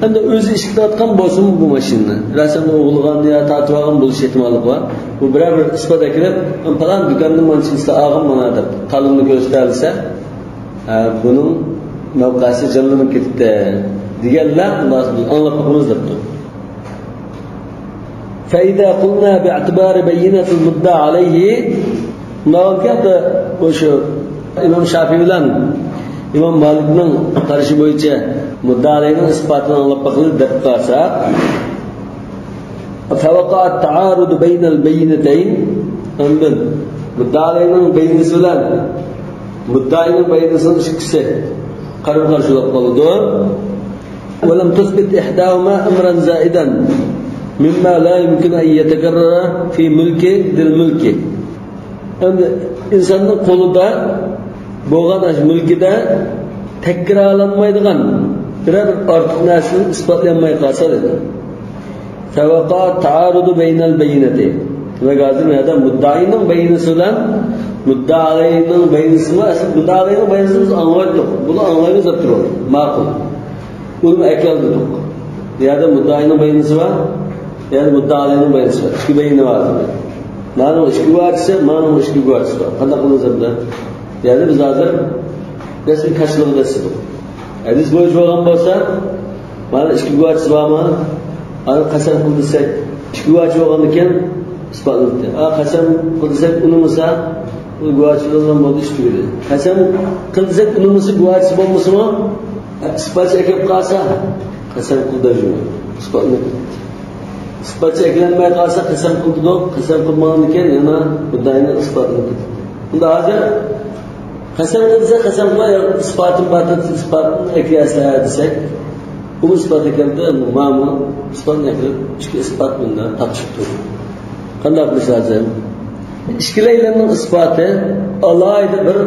endi o'zi ishlatayotgan bo'lsin bu mashinani, rasm o'g'ilgan yo tatib olgan bo'lish ehtimoli bor. Bu biror bir isbot kelib, falan do'konning mashinasida olgan mana deb qalinni ko'rsatilsa, buning mavqasi jonlanib ketdi deganlar biz anglab qo'yamiz debdi. فإذا قلنا باعتبار بينة المدعى عليه نقول وشو إمام شافعي bilan İmam Malik'nin qarşı boyunca mudda'alayning isbotini anglab baqilib deb qarsa فوقع التعارض بين البينتين أنبن mudda'alayning baynisi bilan mudda'aning baynisining ikkisi qarab qarshilab qoldi ولم تثبت إحداهما أمرا زائدا مما لا يمكن أن يتكرر في ملك ذي الملك إنسانның қолында болған мүлкіде тәкрарланмайдыған бір артық нәрсені isbatlanmay қалса деді. Фавақа тааруду бейнал бейнати. Қазір мында муддаиның бейнесі bilan muddalayning бейнесі ма? Asl muddalayning бейнесі biz anlaydık. Bunu anlayımız da durur. Maqul. Bunu ekeldik. Ya da muddalayning бейнесі var, ya da muddalayning бейнесі var. İki beyni var. Ma'lum ishki guvohisi, ma'lum ishki guvohisi bor. Qanday qilamiz bunda? Yani biz hozir rasmiy kashlig'ida sidik. Hadis bo'yicha bo'lgan bo'lsa, mana ishki guvohisi bormi? Ana qasam qilsak, ishki guvohchi bo'lgandan keyin isbotlanadi. Qasam qilsak unimisa, u guvohchilardan bo'ldi ish tugadi. Qasam qilsak unimisa guvohchisi bo'lmasmi? Isbotchi kelib qolsa, qasam qildirdi. Isbotlanadi. Isbotchi eklanmay qolsa qasam qildi, qasam qilmagandan keyin yana buddayni isbotlanadi. Bunda hozir qasam qilsa qasam qilmay isbotim batid isbotni eklaslar desak, bu isbot ekanda ma'mul isbotni eklab ichki isbot bundan topishib turdi. Qanday qilish lozim? Ishkilaylarning isboti alohida bir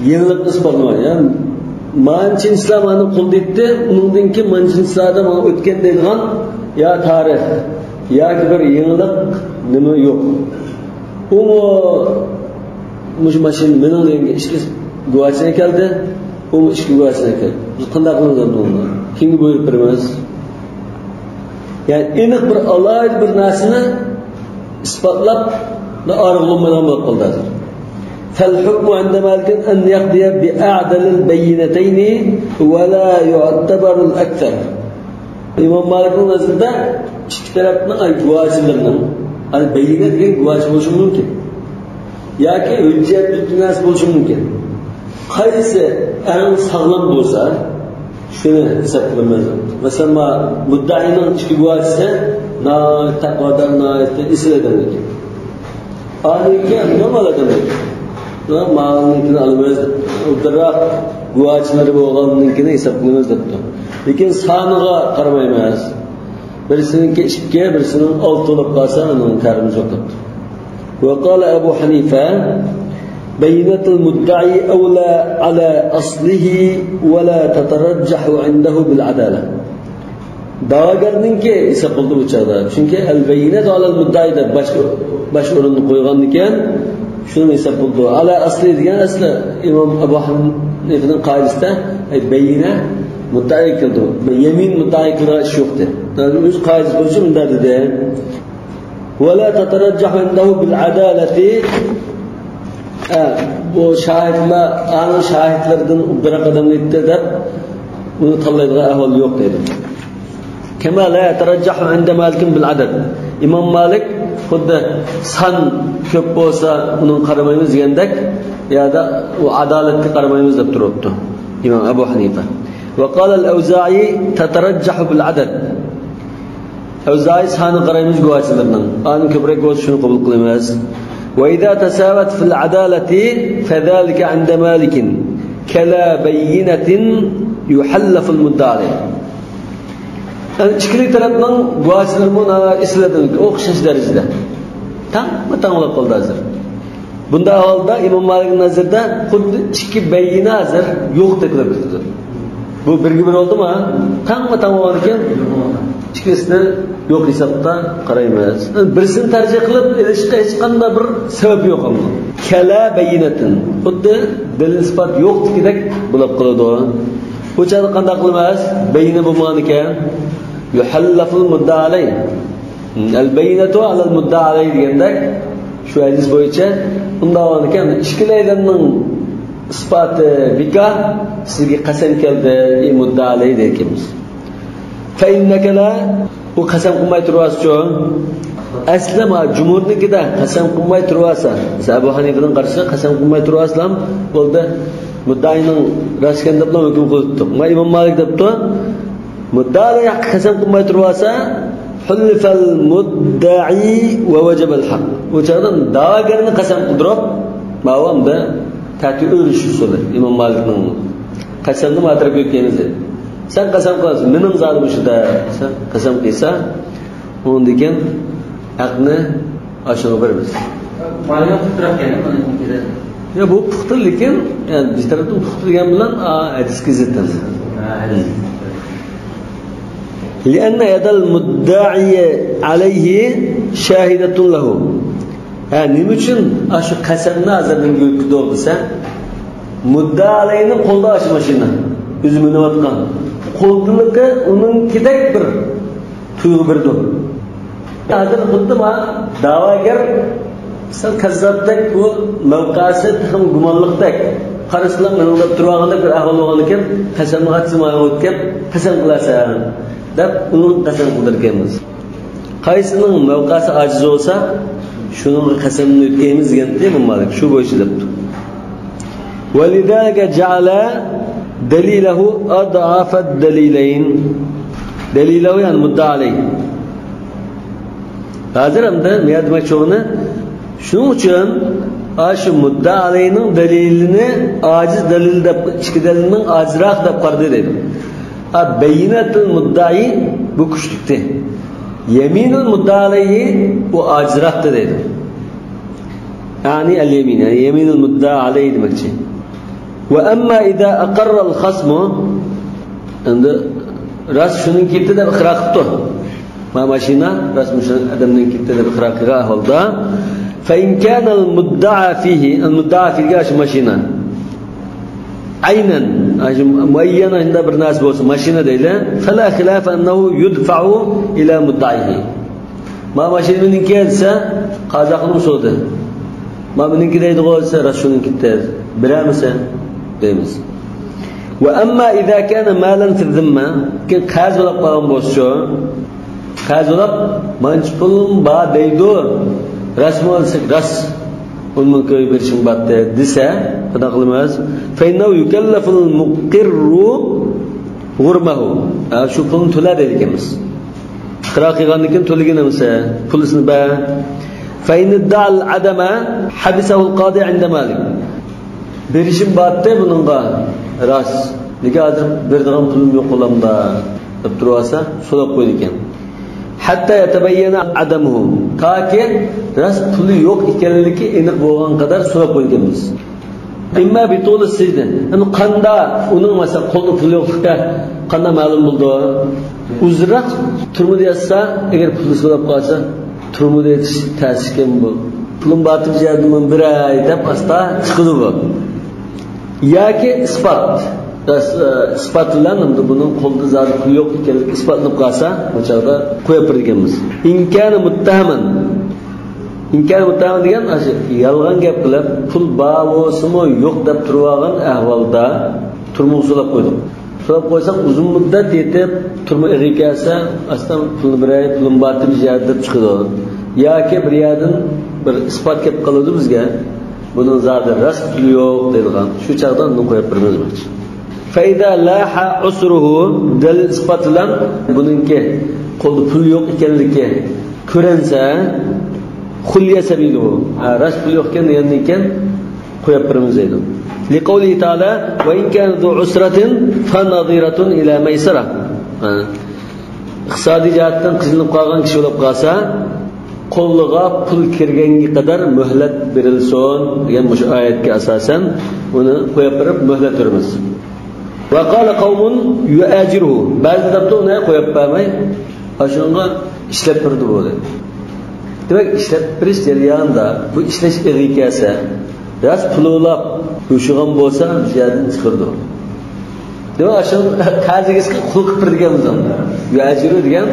yenilik isbotlanadi. Yani manchinslar mani qul deydi, undan keyin manchinslarda mana o'tgan deydigan ya tarix yoki bir yenilik nima yo'q. U mashina mening deyinga ishga guvohchini keldi, u ishga guvohchini keldi. Biz qanday qilamiz buni? Kimga buyurib beramiz? Yani aniq bir alohida bir narsani isbotlab arg'ilmaydigan bo'lib qoldi. فالحكم عند مالك أن يقضي بأعدل البينتين ولا يعتبر الأكثر. İmam Malik'in nazarında iki tarafının guvohchilarning al-bayina degan guvohchi bo'lishi mumkin. Yoki hujjat tutnas bo'lishi mumkin. Qaysi eng sog'lom bo'lsa, shuni hisoblaymiz. Masalan, mudda'ining ichki guvohchisi taqvodor isladan ekan. Alika nima bo'ladi? Ma'lumotni olamiz. Udroq guvohchilari bo'lganligiini hisoblaymiz debdi. Lekin soniga qaramaymiz. Birisininki 2, birisining 6 bo'lib qolsa, uning karimi yo'q debdi. وقال أبو حنيفة بينة المدعي أولى على أصله ولا تترجح عنده بالعدالة. da'vogarninki esa qildi bu chog'da. Chunki al-bayyinatu alal mudda'i deb bash o'rinni qo'ygan ekan, shuni esa qildi. Ala asli degan asli Imom Abu Hanifaning qoidasida bayyina mudda'i qildi. Yamin mudda'i qilgan ish yo'qdi. O'z qoidasi bo'yicha bunda dedi. ولا تترجح عنده بالعدالة. Bu şahitler, ana şahitlerden bir qadam o'tdi deb uni tanlaydigan ahvol yo'q dedi. Kema la yatarajjahu 'inda Malik bil adad. İmam Malik xuddi san ko'p bo'lsa uni qaramaymiz degandek, ya da u adolatga qaramaymiz deb turibdi İmam Abu Hanifa. Wa qala al-Awza'i tatarajjahu bil adad. Awza'i sani qaraymiz guvohchilardan. Ani ko'proq bo'lsa shuni qabul qilamiz. وإذا تساوت في العدالة فذلك عند مالك كلا بينة يحلف المدعي. İşkili tarafından guvohchilarni isladik, o'xshash darajada. Tanlab qoldi hozir. Bunda ahvolda Imom Malikning nazarida xuddi ikki bayina hozir yo'q deb turibdi. Bu birga bir oldimi? Tang bo'lgan ekan, ikkisini yo'q hisobda qaraymiz. Birisini tarjih qilib ilishga hech qanday bir sabab yo'q ammo. Kala bayinatin. Xuddi dalil isbot yo'qdek bo'lib qoladi. Bu chaqda qanday qilamiz? Bayina bo'lmagan ekan, yuhallaful mudda'i alayh. Al-bayyinatu 'ala al-mudda'i alayh degandek, shu hadis bo'yicha undan ekan, ishkilaylarning isboti bika sizga qasam keldi, mudda'i alayh deymiz. Fa innaka la bu qasam qilmay turasiz-ku. Aslama jumhurnikida qasam qilmay turasa, Abu Hanifadan qarshi qasam qilmay turasam, bo'ldi. Muddaiyning raskan deb hukm qildi. Ma Imom Malik debdi, mudda'i qasam qilmay turasa, hulfal mudda'i va wajaba al-haq. Bu chaqdan da'vogarni qasam qildirib, ma'lumda ta'til o'lish usuli Imom Malikning qasamni matrab o'tganmiz. Sen qasam qilasiz, mening zalim shida, sen qasam qilsa, undan keyin haqni aşağı veririz. Malum tutarken buni ya bu puxta lekin yani biz tarafdan puxta degan bilan hadisga ziddan. لأن يد المدعي عليه شاهدة له. Nima uchun shu qasamni azardan ko'kdo desa, mudda alayni qo'lda ash mashina o'zini notgan. Qo'ldiligi uning kedak bir tuyg'u birdi. Hozir xuddi ma da'vogar sen kazzobdek bu mavqasi ham gumonliqdek qaraslar menga turganda bir ahvol bo'lgan ekan qasamni qatsimay o'tgan qasam qilasan deb uni qasam qildirganmiz. Qaysining mavqasi ojiz bo'lsa shuning qasamni o'tganmiz deganda Imom Malik shu bo'yicha debdi. ولذلك جعل دليله أضعف الدليلين. دليله يعني مدعى عليه. Hozir hamda men demoqchiman, shuning uchun shu mudda alayning dalilini ojiz dalil deb, ichki dalilning ojizroq deb qardi dedi. Bayinatul muddai bu kuchlikdi. Yaminul mudda alayhi bu ojizroq dedi. Yani al-yamin, yani yaminul mudda alayhi demoqchi. Wa amma idza aqarra al-khasm endi ras shuning ketdi deb iqror qildi. Ma mashina rasmushan adamning ketdi deb iqror qilgan holda فإن كان المدعى فيه gash mashina aynan muayyana inda bir narsa bo'lsa mashina deydi fala khilaf annahu yudfa'u ila mudda'ihi. Ma mashinaning kelsa qazoqni so'di. Ma meniki deydi bo'lsa rasuling ketdi. Bilamsan deymiz. Wa amma idza kana malan fi dhimma ki qarz bo'lib qolgan bo'lsa qarz bo'lib manch pulim ba deydi. Rasm olsak ras onun köy bir şey battı dese qada qilmaz fa innahu yukallafu al-muqirru ghurmahu shu pulni to'ladi ekanmiz qira qilgandan keyin to'laganimsa pulini ba fa in da'al adama habisahu al-qadi 'inda malik berishim battı buningga ras nega hozir berdigan pulim yo'q qo'limda deb turasa so'rab qo'ydi ekan hatta yatabayyana adamuhu taki ras puli yo'q ekanligi aniq bo'lgan qadar so'rab qo'yganmiz. Imma bituli sizda ani qanda uning masa qo'lda pul yo'qda qanda ma'lum bo'ldi. Uzroq turmudi yasa agar pulni so'rab qolsa turmudi taskim bu pulim batib jardim bir ay deb asta chiqdi bu. Yoki isbot isbotlanadi buning qo'lda zarur pul yo'q ekanligi isbotlanib qolsa o'chada qo'yib berganmiz. Inkani muttahaman degan yolg'on gap qilib pul ba'vosimi yo'q deb turgan ahvolda turmuq so'rab qo'ydik. So'rab qo'ysak uzun muddat yetib turmuq egikasa aslan pulni beray pulim batib deb chiqadi. Yoki bir yerdan bir isbot kelib qoladi bizga buning zarur ras pul yo'q deydigan shu chaqdan uni qo'yib beramiz. Fayda laha usruhu dal isbatlan buningki qo'lda pul yo'q ekanligi ko'rinsa xulya sabiluhu ras pul yo'q ekan degandan qo'yib beramiz deydi. Liqawli ta'ala va in kana zu usratin fa nadiratun ila maysara. Iqtisodiy jihatdan qizilinib qolgan kishi bo'lib qolsa qo'lliga pul kirganga qadar muhlat berilsin degan bu oyatga asosan uni qo'yib berib muhlat beramiz. وقال قوم يؤاجره بعض dabda uni qo'yib qo'ymay ashunga ishlab turdi bu dedi. Demak ishlab berish jarayonida bu ishlash erikasi ras pulolab o'shigan bo'lsa ziyodan chiqirdi. Demak ashun qaziga qul qilib berganmiz unda. Yuajiru degan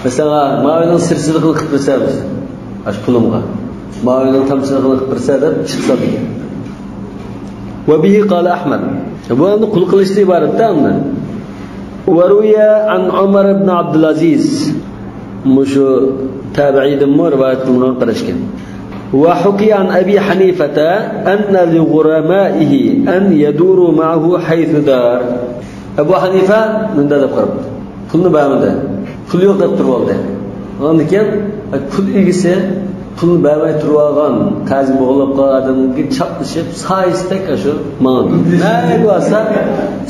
masalan ma'lum sirsiz qilib bersamiz. Ash pulimga ma'lum tamsil qilib bersa deb chiqsa degan. وبه قال أحمد وأن قل قلشتي بارد تامنا وروي عن عمر بن عبد العزيز مشو تابعي دمور رواية من قرشكن. وحكي عن أبي حنيفة أن لغرمائه أن يدوروا معه حيث دار. أبو حنيفة من ذا قرب كل بعمده كل يوم تطروا ده. لكن كل إجسه كل بعمده تروعان كاز مغلق قادم كي شاب شاب سايستك أشو مان. لا يقاسا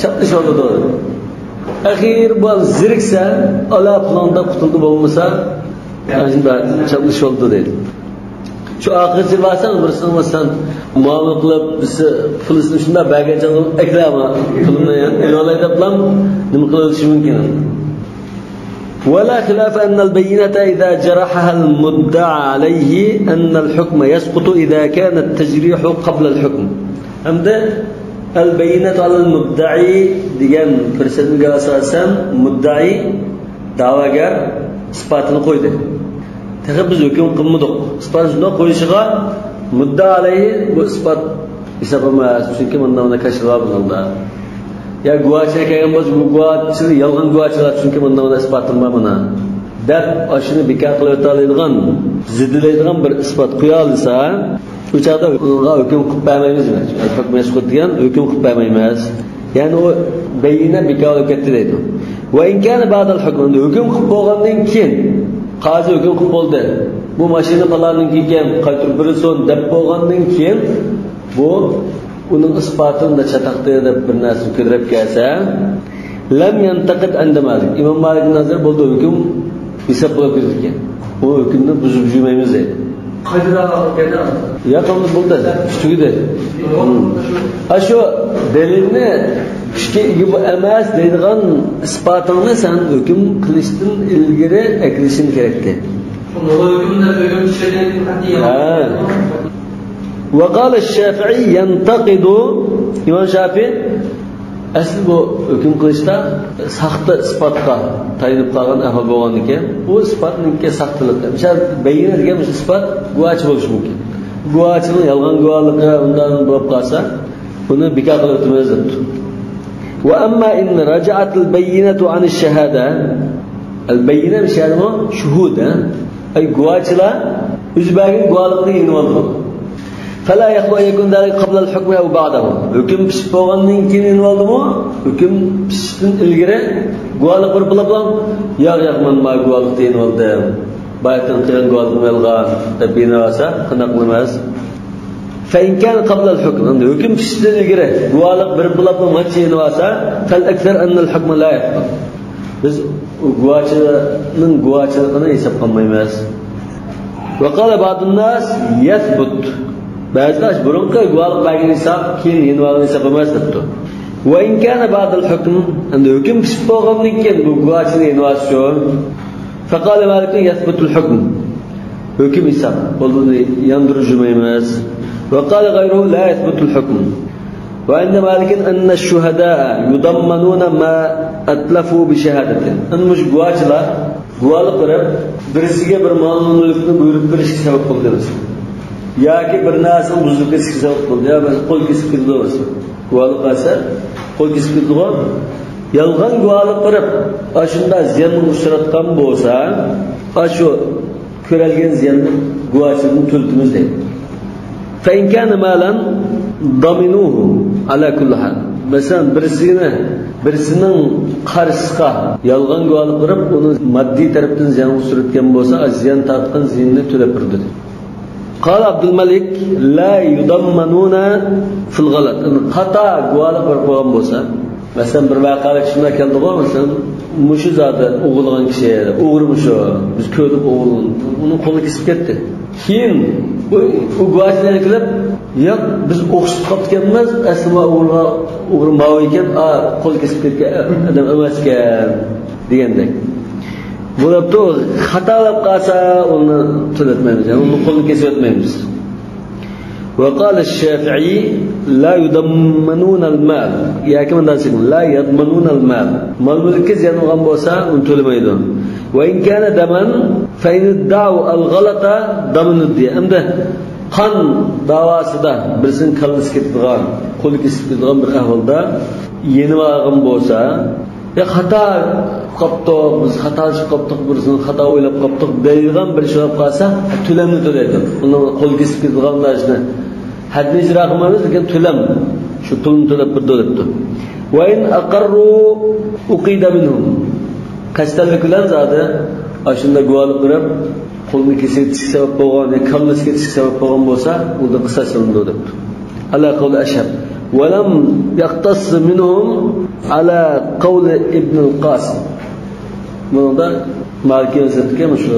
شاب شو ده. أخير بال زرقسا على بلاندا قتلوا بالمسا. عند شاب شو ده. Şu akıcı varsan burasını varsan muamele kılıp Filistin şunda belge canım ekle ama kılımda yani el olayda plan ne kılılışı mümkün. ولا خلاف أن البينة إذا جرحها المدعى عليه أن الحكم يسقط إذا كان التجريح قبل الحكم. أمد البينة على المدعي ديان فرسان أساسا مدعي دعواجر إثباتنا قيده. تخبز وكيم قمدق إثبات شنو قويشغا مدة عليه وإثبات يسبب ما شنك من دونه كشراب من الله يا قوات شيء كأن بس قوات يلغن قوات شنك من دونه إثبات ما منا ده أشين بكاكل يطالعن زدليدغن بر إثبات قيال سا وشاده وكيم قبّا ما يمزج الحكم يسقط ديان وكيم قبّا ما يمز يعني هو بينه بكاكل كتيره وإن كان بعد الحكم وكيم قبّا غنين كين Qazi hukm qilib bo'ldi. Bu mashina palarning kelgan qaytir bir so'm deb bo'lgandan keyin bu uning isbotini chataqdi deb bir narsa ko'rib kelsa, lam yantaqid anda Malik. Imom Malik nazar bo'ldi hukm hisob bo'lib ketgan. Bu hukmni buzib yurmaymiz dedi. Qaytira olgan. Yaqinda bo'ldi. Tugidi. Ashu dalilni kuchga ega emas deydigan isbotini sen hukm qilishdan ilgari aklishing kerakdi. وقال الشافعي ينتقد إمام الشافعي أصل bu hukm qilishda saxta isbotga tayinib qolgan ahvol bo'lgan ekan, bu isbotningga saxtalikda. Misol bayina degan isbot guvochi bo'lishi mumkin. Guvochining yolg'on guvohligi undan bo'lib qolsa, buni bekor qilib o'tmaymiz debdi. وأما إن رجعت البينة عن الشهادة البينة مش يعني شهود أي قواتلا يجبارين قوالقين ينوضوا فلا يخلو أن يكون ذلك قبل الحكم أو بعده حكم بشبوغن يمكن ينوضوا حكم بشتن الجرى قوالق بربلا يا من ما قوالقين ينوضوا بايتن قيان قوالق ملغان تبينا واسا خنق نماز فإن كان قبل الحكم الحكم بشتن الجرى قوالق بربلا ما تشين واسا فالأكثر أن الحكم لا يحكم biz guvachining guvachiligini hisob qilmaymiz. وقال بعض الناس يثبت ba'zilar burunqi guvohlik bergan hisob keyin yenvalni hisob emas debdi. وإن كان بعد الحكم endi hukm pishib bo'lgandan keyin bu guvochining yenvasi shu. فقال مالك يثبت الحكم hukm hisob bo'ldi yandirujmaymiz. وقال غيره لا يثبت الحكم وعند مالك أن الشهداء يضمنون ما أتلفوا بشهادته أن مش قواتلا قوال قرب برسيجة برمان ملكنا بيرد برش سبب قلدرس يا كي برناس بزرگ سبب قلد يا بس قل كيس كدوس قوال قاسا قل كيس كدوس يلغن قوال قرب أشندا زين مشترك كم بوسا أشو كرالين زين قواتلا تلتمز ده فإن كان مالا ضمنوه على كل حال مثلا birisinin qarşısına yalğan guvohlik qilib uni moddiy tarafdan ziyon ustiratgan bo'lsa ziyon tortgan ziyonni to'lab turdi. قال عبد الملك لا يضمنون في الغلط xato guvohlik qilgan bo'lsa masalan bir vaqalik shunday keldi-ku masalan mushu zoti o'g'ilgan kishi o'g'rimushu biz ko'rdik o'g'il uni qo'li kesib ketdi. Keyin u guvohlarga kelib yo'q biz o'qishib qolganmiz aslida o'g'ri ma'vo ekan qo'l kesib ketgan odam emas ekan degandek bo'libdi. Xatolab qolsa uni to'latmaymiz, uni qo'lini kesib o'tmaymiz. وقال الشافعي لا يضمنون المال يا كما نسيم لا يضمنون المال مال ملك زينغان بوسا uni to'lamaydi. وإن كان دما فإن ادعوا الغلط ضمن الدية endi qon davosida birisini kalisi ketgan qo'li kesib ketgan bir ahvolda yenib olgan bo'lsa xato qoptoq, biz xatochilik qoptoq, birisini xato o'ylab qoptoq deydigan bir ish bo'lib qolsa, to'lamni to'laydi. Uni qo'l kesib ketganlarni hadni ijro qilmaymiz, lekin to'lam shu pulni to'lab bir debdi. Va in aqarru uqida minhum. Qasdlik bilan zodi ashunda guvohlik berib, qo'lni kesib sabab bo'lgan, kallasi kesish sabab bo'lgan bo'lsa, unda qisaslanadi debdi. Ala qawli ashab. ولم يقتص منهم على قول ابن القاسم. Bunda Maliki özetiga shu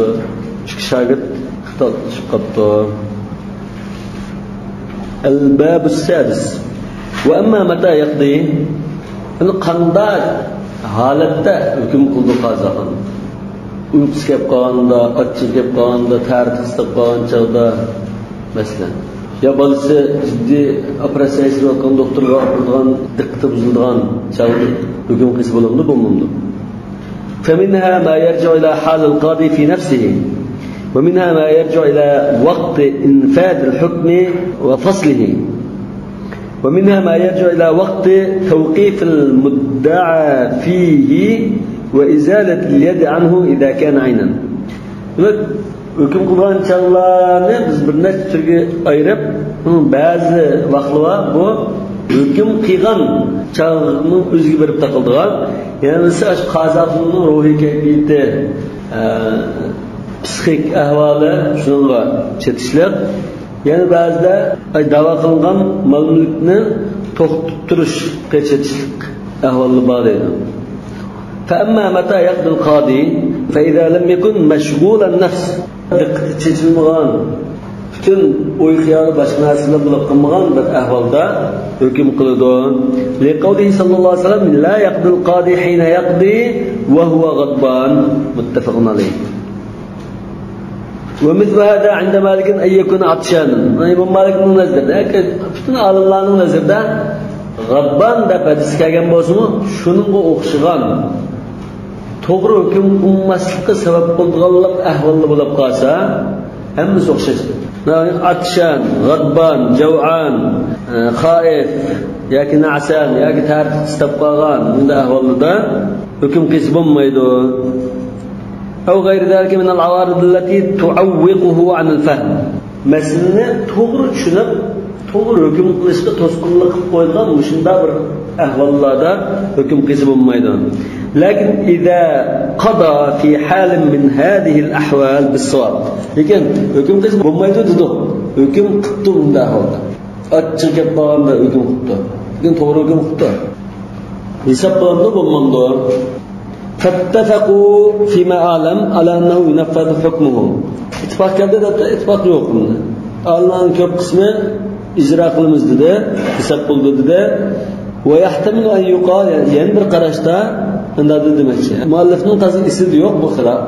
shagird xitob chiqibdi. الباب السادس. وأما متى يقضي؟ Uni qanday holatda hukm qildi qazog'ini? Uyqusi kelib qolganda, achchiq kelib qolganda, tartibsiz qolgan chog'da masalan. Ya balisi ciddi operatsiya yapayotgan doktorga oladigan, diqqati buziladigan chog'da hukm qilsa bo'ladimi, bo'lmaydi? فمنها ما يرجع إلى حال القاضي في نفسه، ومنها ما يرجع إلى وقت إنفاذ الحكم وفصله، ومنها ما يرجع إلى وقت توقيف المدعى فيه وإزالة اليد عنه إذا كان عينا. Hüküm kılgan çağlarını biz bir neçe türlü ayırıp, bazı vaklığa bu hüküm kıygan çağının özgü verip takıldılar. Yani mesela kazafının ruhi keyfiyeti, psikik ahvalı şununla çetişlik. Yani bazıda dava kılgan mal mülkünü toxturuş çetişlik ahvalı bağlıydı. فأما متى يقضي القاضي فإذا لم يكن مشغول النفس diqqati chechilmagan, butun o'y xiyoli boshqa narsalar bo'lib qolmagan bir ahvolda hukm qiladi. Liqawlihi sallallohu alayhi vasallam la yaqdil qadi hina yaqdi wa huwa ghadban muttafaqun alayh. ومثل هذا عند مالك أن يكون عطشانا. İmam Malik'in nazarında, bütün alimlerin nazarında ghadban deb hadis kelgan bo'lsa-mu, shuningga o'xshagan to'g'ri hukm qilmaslikka sabab bo'lganlik ahvollar bo'lib qolsa, hammasi o'xshash. Atshan, g'adban, jav'an, xoif yoki na'san yoki tartib istab qolgan bunday ahvollarda hukm qilsa bo'lmaydi. أو غير ذلك من العوارض التي تعوقه عن الفهم. Masalani to'g'ri tushunib, to'g'ri hukm qilishga to'sqinlik qilib qo'ygan shunday bir ahvollarda hukm qilsa bo'lmaydi. لكن إذا قضى في حال من هذه الأحوال بالصواب. لكن hukm qilsa bo'lmaydi dedi. Hukm qildi unda ahvolda. Achchiq gap bo'lganda hukm qildi. Lekin to'g'ri hukm qildi. Hisob qilganda bo'lmadi. فاتفقوا فيما أعلم على أنه ينفذ حكمهم. ittifoq keldi deb ittifoq yo'q bunda. Allohning ko'p qismi ijro qilamiz dedi, hisob qildi dedi. Va yahtamilu an yuqal, yana bir qarashda unda demoqchi. Muallifning tasdisi yo'q bu xilaf.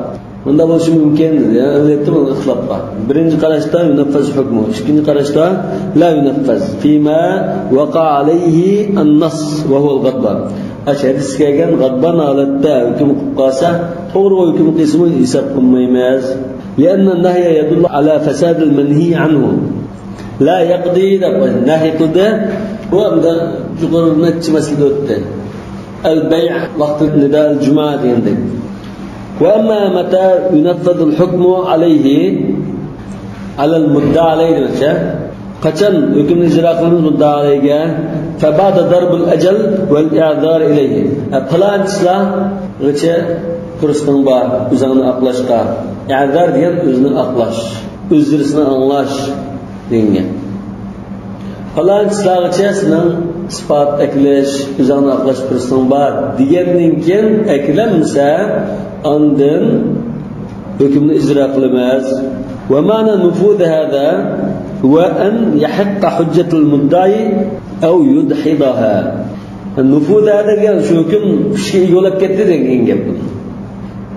Bunda bo'lishi mumkin dedi. Yani aytdim bu ixtilofga. Birinchi qarashda yunaffaz hukmu, ikkinchi qarashda la yunaffaz fima waqa alayhi an-nass wa huwa al-ghadban. Hadis kelgan g'adban holatda hukm qilib qolsa, to'g'ri hukm qilsa hisob qilmaymiz. لأن النهي يدل على فساد المنهي عنه. لا يقضي نهي قضى وأبدا جقر نتش مسلوت البيع وقت نداء الجمعة عندك. وأما متى ينفذ الحكم عليه على المدعى عليه قتل حكم الإجراء المدعى عليه فبعد ضرب الأجل والإعذار إليه. فلان إصلاح غير kursdan bor, o'zini aqlashga, i'zar degan o'zini aqlash, o'zrisini anglash degan. Falan islog'icha sizning sifat aklash, o'zini aqlash kursdan bor degandan keyin aklanmasa, ondan hukmni ijro qilamiz. Va ma'na nufuz hada huwa an yahqqa hujjatul mudda'i aw yudhidaha. Nufuz hada degan shu hukm kishiga yo'lab ketdi degan gap.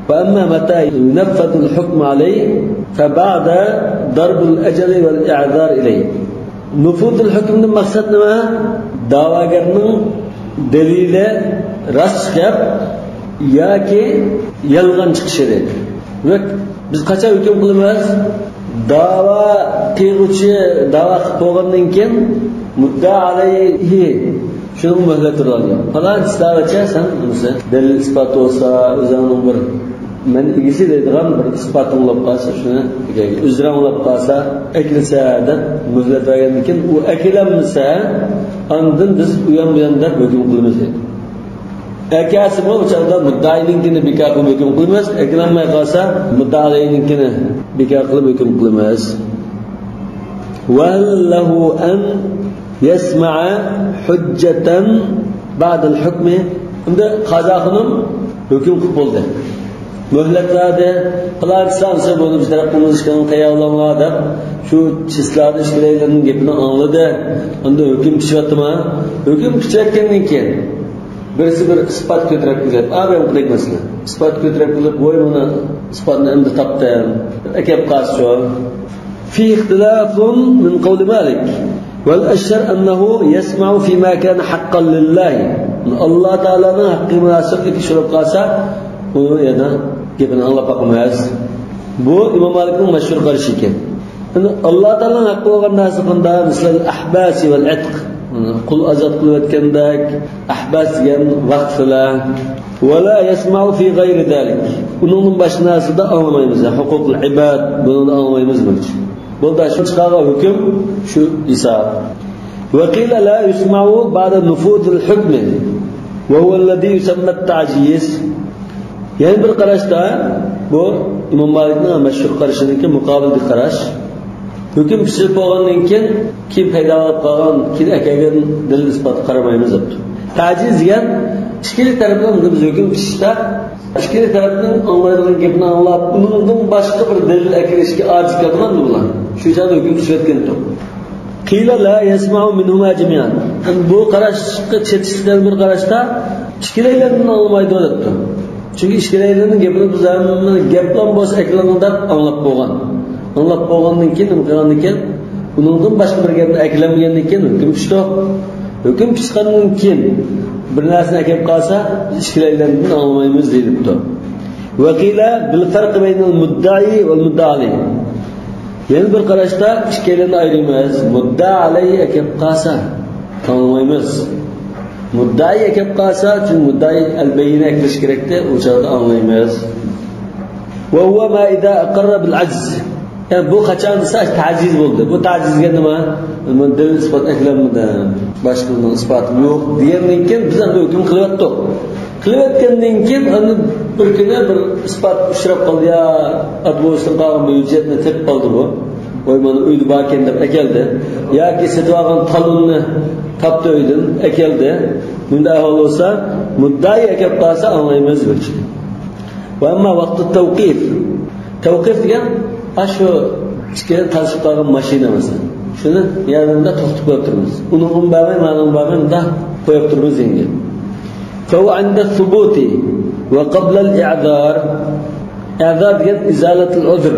وأما متى ينفذ الحكم عليه فبعد ضرب الأجل والإعذار إليه. نفوذ الحكم المقصد نما دعواگرning dalili rost gap yoki yolg'on chiqishidir. Va biz qachon hukm qilamiz? Da'vo qiluvchi da'vo qilib bo'lgandan keyin mudda alayhi Şunun mühletleri alıyor. Falan istavacı sen mesela delil ispat olsa, özünün bir men ilgisi deydiğim bir ispatın olup kalsa, şunu üzren olup kalsa, ekilse de mühlet vergenlikin, o ekilenmişse, andın biz uyan-buyanlar hüküm kılımız deydi. Ekası bu uçakta müddai'ninkini bika kılıp hüküm kılmaz, ekilenmeye kalsa müddai'ninkini bika kılıp hüküm kılmaz. وَهَلْ لَهُ أَنْ يَسْمَعَ حُجَّةً بَعْدَ الْحُكْمِ Şimdi kazakının hüküm kılıp oldu. Mühletlerde kılarsansa bunu biz tarafımız işlerini kayavlamada şu çizlerde işleylerinin gepini anladı. Onda hüküm pişiratı mı? Hüküm pişiratkenliğin ki birisi bir ispat götürüp gidip, ben kılayım mesela. İspat götürüp gidip, boy bunu ispatını emdi taptı. Ekep karşı. في اختلاف من قول مالك والأشهر أنه يسمع فيما كان حقا لله الله تعالى حق مناسب شرب قاسا ويدا كيفن الله بقماز bu İmam Malik'in meşhur karışı iken. Allah Teala'nın hakkı olan nasibinde mesela ahbas ve itq, kul azat kılvetkendek ahbas diyen vakfla ve la yesma'u fi gayri zalik. Bunun başına da anlamayımız. Hukukul ibad bunu anlamayımız mı? Bu da şu çıkağa hüküm şu isab. Ve qila la yusma'u ba'da nufudil hukmi ve huve'llezî yusamma ta'ciz. Yani bir qarashda bu İmam Malik'ning meşhur qarashidagi muqobil bir qarash. Hüküm pishib bo'lgandan keyin kim paydo bo'lib qolgan, kim akagan dalil isbot qaramaymiz debdi. Ta'jiz degan ikkili tarafdan biz hüküm pishishda ikkili tarafdan anlaydigan gapni anlab, undan boshqa bir dalil akirishga ojiz bo'lgan bular. Shu joyda hüküm pishayotgan to'p. Qila la yasma'u minhuma jami'an. Bu qarashga chetishdan bir qarashda ikkilaylarni anlamaydi debdi. Çünkü işkilerinin gepini biz geplan bo'lsa eklanında anlab bo'lgan. Anlab bo'lgandan keyin nima qilgandan keyin undan boshqa bir gapni eklanmagandan keyin hukm pishdi. Hukm pishgandan keyin bir narsani kelib qolsa ishkilarlarni anlamaymiz deyilibdi. Wa qila bil farq baynal mudda'i val mudda'i. Yani bir qarashda ishkilarni ayiramiz. Mudda'i alayhi kelib qolsa anlamaymiz. Muddai kelib qolsa, çünkü muddai al-bayina eklish kerakda, o chog'da anlaymiz. Va huwa ma idza aqarra bil ajz. Yani bu qachon desa ta'jiz bo'ldi. Bu ta'jizga nima? Dalil isbot eklanmadi. Boshqa isbot yo'q degandan keyin biz ham hukm qilyaptik. Qilayotgandan keyin uni bir kuni bir isbot ushrab qoldi ya, advosin qolgan hujjatni tepib qoldi bu. Voy mana uyda baken deb akeldi. Yoki setib olgan talonni tapdı öydün, ekeldi. Bunda ahval olsa, muddai ekep kalsa anlaymayız belki. Ve ama vakti tevkif. Tevkif diyen, şu çıkıyan taşıp kalkan maşine mesela. Şunu yanında toxtup koyup durumuz. Unun bağmayın, manın bağmayın da koyup durumuz yenge. Fehu ande thubuti ve qablal i'zar. İ'zar diyen izaletul uzr.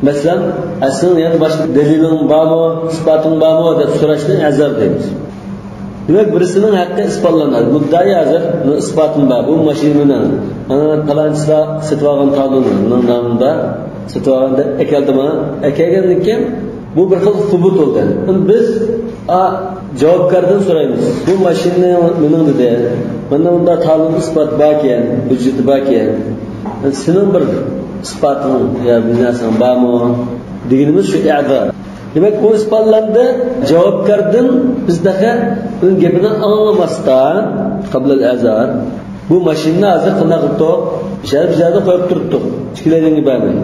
Mesela aslında yani başka delilin var mı, ispatın var mı da soraştan i'zar deymiz. Demek birisinin hakkı ispatlanır. Muddai hazır, ispatın var. Bu maşininin, falançıda setvagan talının namında, setvaganda ekeldi mi? Ekelgenlikken bu bir xil subut oldu. Biz javobgardan so'raymiz. Bu mashina mening dedi. Mana bunda talın ispat bakiyen, hujjati bakiyen. Senin bir ispating ya bir narsan bormi? Deganimiz shu i'zor. Demek bu ispatlandı, javobgardan bizdagi uning gapini anglamasdan qabla al-i'zor bu mashina hozir qanday qildi? Ishar-ishlarda qo'yib turibdi. Ichkilarga bormay.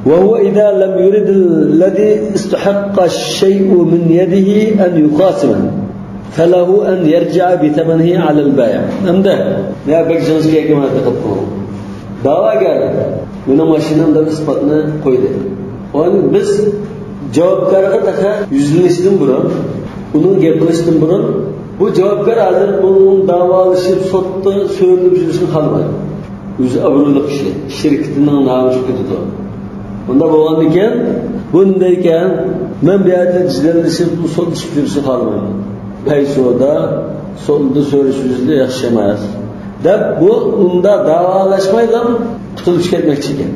وهو إذا لم يرد الذي استحق الشيء من يده أن يخاصمه فله أن يرجع بثمنه على البائع. أمده يا بكجنس كما تقدمه. دعوة قال من ماشينم ده إثباتنا قيده. وأن بس javobgarga taqa yuzlanishdan burun, uning gapirishdan burun bu javobgar hozir bunun davolashib, sotda so'rilib yurishni xohlamaydi. O'zi obro'li kishi, shirkatining nomi ketadi. Bunda bo'lgandan keyin bunday ekan, men bu yerda jidallashib, sotishib yurishni xohlamayman. Paysoda, sotda so'rashishda yaxshi emas. Deb bu unda davolashmaydan qutulish ketmoqchi ekan.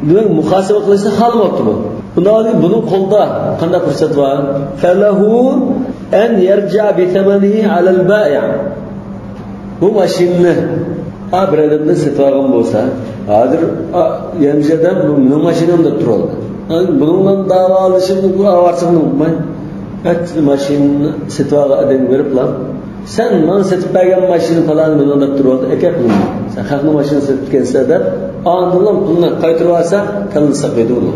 Demak, muhosaba qilishni xohlamayapti bu. Bunun kolda qanday fursat var? Felahu أن يرجع بثمنه على البائع. Bu maşinni bir adamdan satib olgan bo'lsa, hozir yangi adam bu mashinamda turadi. Bundan da'vo olishimni bu avarsimni unutmay. Katta mashinani satib olgan odamga berib lan. Sen men satib bergan mashina falan mendan turadi. Aka pulni. Sen haqni mashina satib kelsa deb, ondan pulni qaytarib olsa, kalisa qo'ydi uni.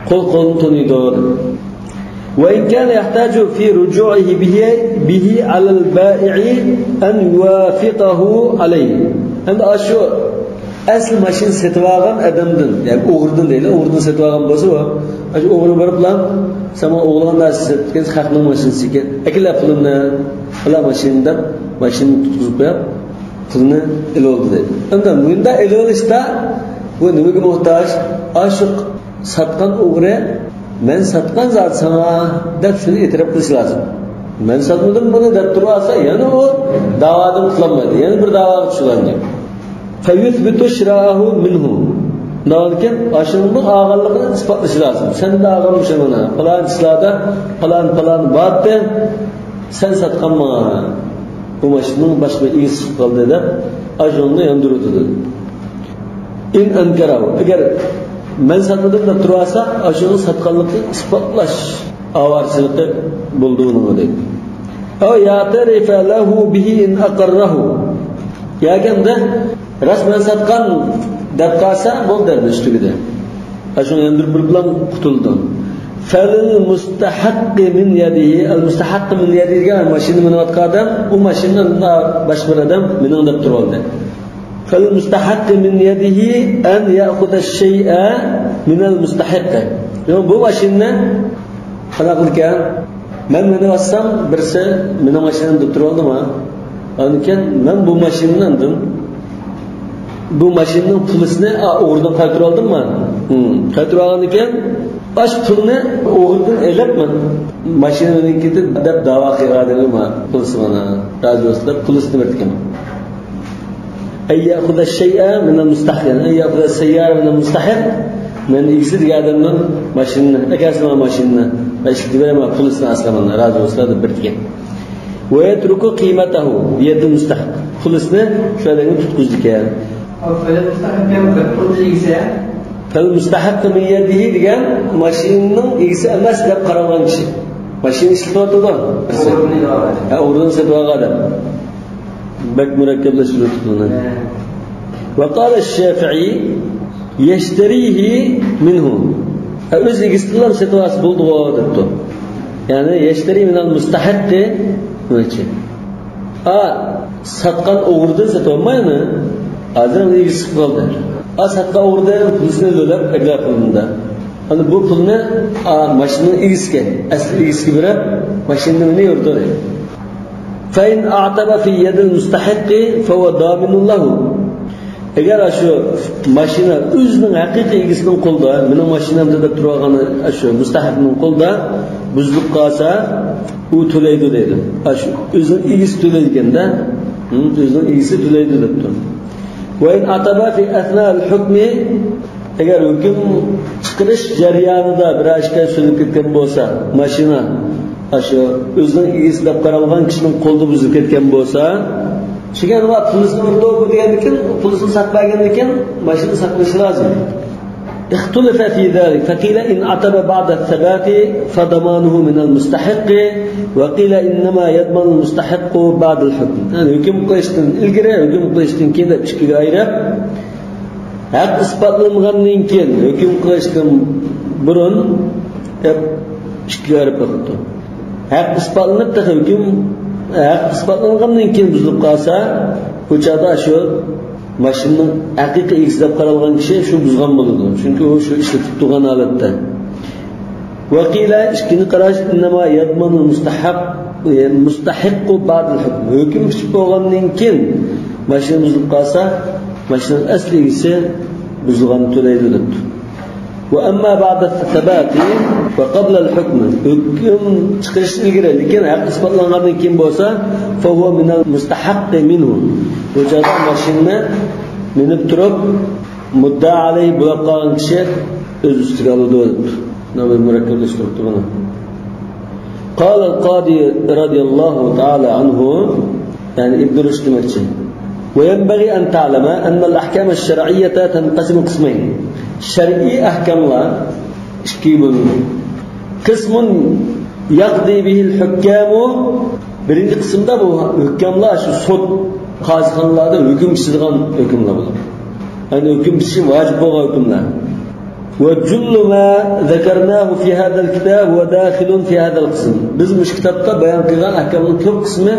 Qo'l-qo'lni tuniydi. وإن كان يحتاج في رجوعه به على البائع أن يوافقه عليه. Endi şu asl mashina setib olgan odamdan, ya'ni o'g'ridan deydi, o'g'ridan setib olgan bo'lsa, shu o'g'ri borib bilan "Sen o'g'ilgan narsa setgan haqning mashinasi ekan. Akila pulni, pula mashinada mashinani tutqizib qo'yib, pulni il oldi" deydi. Endi bunda il olishda bu nimaga muhtoj? Shu satgan o'g'ri "Men satgan zat sana" deb shuni e'tirof qilish lozim. "Men satmadim buni" deb tursa, yana u da'vodan qutlanmaydi. Yana bir da'voga tushadi. Fayuthbitu shira'ahu minhu. Nolkin ashunning og'anligini isbotlash lozim. Sen de og'anmisan mana. Falan islarda falan batdi. Sen satganman. Bu mashinaning boshqa egisi qoldi deb ajonni yondirdi. In ankarahu. Agar men satmadim deb tursa, ashuni satganlikni isbotlash avarchiligi bo'ldi uni deydi. Aw ya'tarifa lahu bihi in aqarrahu. Yaganda rasman satgan deb qalsa bo'ldi üstügide. Ashuni yondirib bilan qutuldi. Fal mustahaq min yadihi, al mustahaq min yadiga mashina minayotgan odam, u mashinani boshqa odam mening deb turoldi. فالمستحق من يده أن يأخذ الشيء من المستحق. Yani bu maşinne qanaqlikan men meni olsam birisi meni mashinamda turadi ma. Aniken men bu mashinandan bu mashinaning pulini o'g'ridan qaytarib oldim-mi? Qaytarib olgan ekan, baş pulni o'g'ridan elabman. Mashinaninkida deb da'vo qilganimma, pulsi mana raziyosida pulini berdim. أن يأخذ الشيء من المستحق، أن يأخذ السيارة من المستحق، من يكسر قاعدا من ماشيننا، أكاسنا ماشيننا، أشتري ما فلسنا أصلا من راجع وصلنا برتين، ويترك قيمته بيد المستحق، فلسنا شو هذا ينتج كذا. فالمستحق كم كل شيء؟ فالمستحق من يده ديان ماشيننا يكسر الناس ده قراران شيء، ماشين يشتغل تدور، أوردن سدوا قادم. بك مركب لشروطنا. وقال الشافعي يشتريه منه. أوزي قستلهم ستواس بلدوا دكتور. يعني يشتري من المستحق ماشي. satqan o'g'ridan sotolmaymi? Hozir uni egisi qoldi. Satqan o'g'ridan pulni to'lab aglar pulida. Ana bu pulni mashinaning egisiga, asli egisiga berib, mashinani yurtadi. فإن أعتب في يد المستحق فهو ضامن له. Eğer şu maşina özünün haqiqiy egisining qo'lida, mening mashinamda deb turgani shu mustahaqning qo'lida buzilib qolsa, u to'laydi dedi. Shu o'zining egisi to'layganda, o'zining egisi to'laydi debdi. Va in ataba fi athna al-hukm, agar hukm chiqarish jarayonida bir ishga so'lib ketgan bo'lsa, mashina shu o'zining egisi deb qaralgan kishining qo'lida buzilib ketgan bo'lsa, Şeker var, pulsunu burada okuduğundan, pulsunu saklayından, başını saklaşı lazım. اختلف في ذلك فقيل إن عتب بعد الثبات فضمانه من المستحق وقيل إنما يضمن المستحق بعد الحكم. يعني hüküm kılıştın ilgire, hüküm kılıştın kendi çıkıya ayrı. Hak ispatlanğandan keyin hüküm kılıştın burun hep çıkıya ayrı bakıptı. Hak ispatlanıp da hüküm isbotlangandan keyin buzilib qolsa, ko'chada shu mashinaning haqiqiy egasi deb qaralgan kishi shu buzgan bo'ladi. Chunki u shu ishlatib turgan holatda. Vaqila ishkini qarash innama yadmanu mustahiq ba'd al-hukm. Hukm chiqib bo'lgandan keyin mashina buzilib qolsa, mashinaning asli egasi buzilgan to'laydi debdi. وأما بعد الثبات وقبل الحكم حكم تقرش الجرا لكن حق إثبات لنا كم بوسا فهو من المستحق منه وجاء ماشينا من التراب مدعى عليه بلقاء شيء استقالوا دولت نوع المركب الاستقطبنا قال القاضي رضي الله تعالى عنه يعني ابن رشد مكي وينبغي أن تعلم أن الأحكام الشرعية تنقسم قسمين شرعي أحكام لا شكيبون قسم يقضي به الحكام birinci qismda bu hukmlar shu sud qozixonlarda hukm chiqadigan hukmlar bo'ladi. Ya'ni hukm chiqishi vojib bo'lgan hukmlar. Wa jullu ma zakarnahu fi hadha al-kitab wa dakhilun fi hadha al-qism. Biz bu kitobda bayon qilgan ahkamning ko'p qismi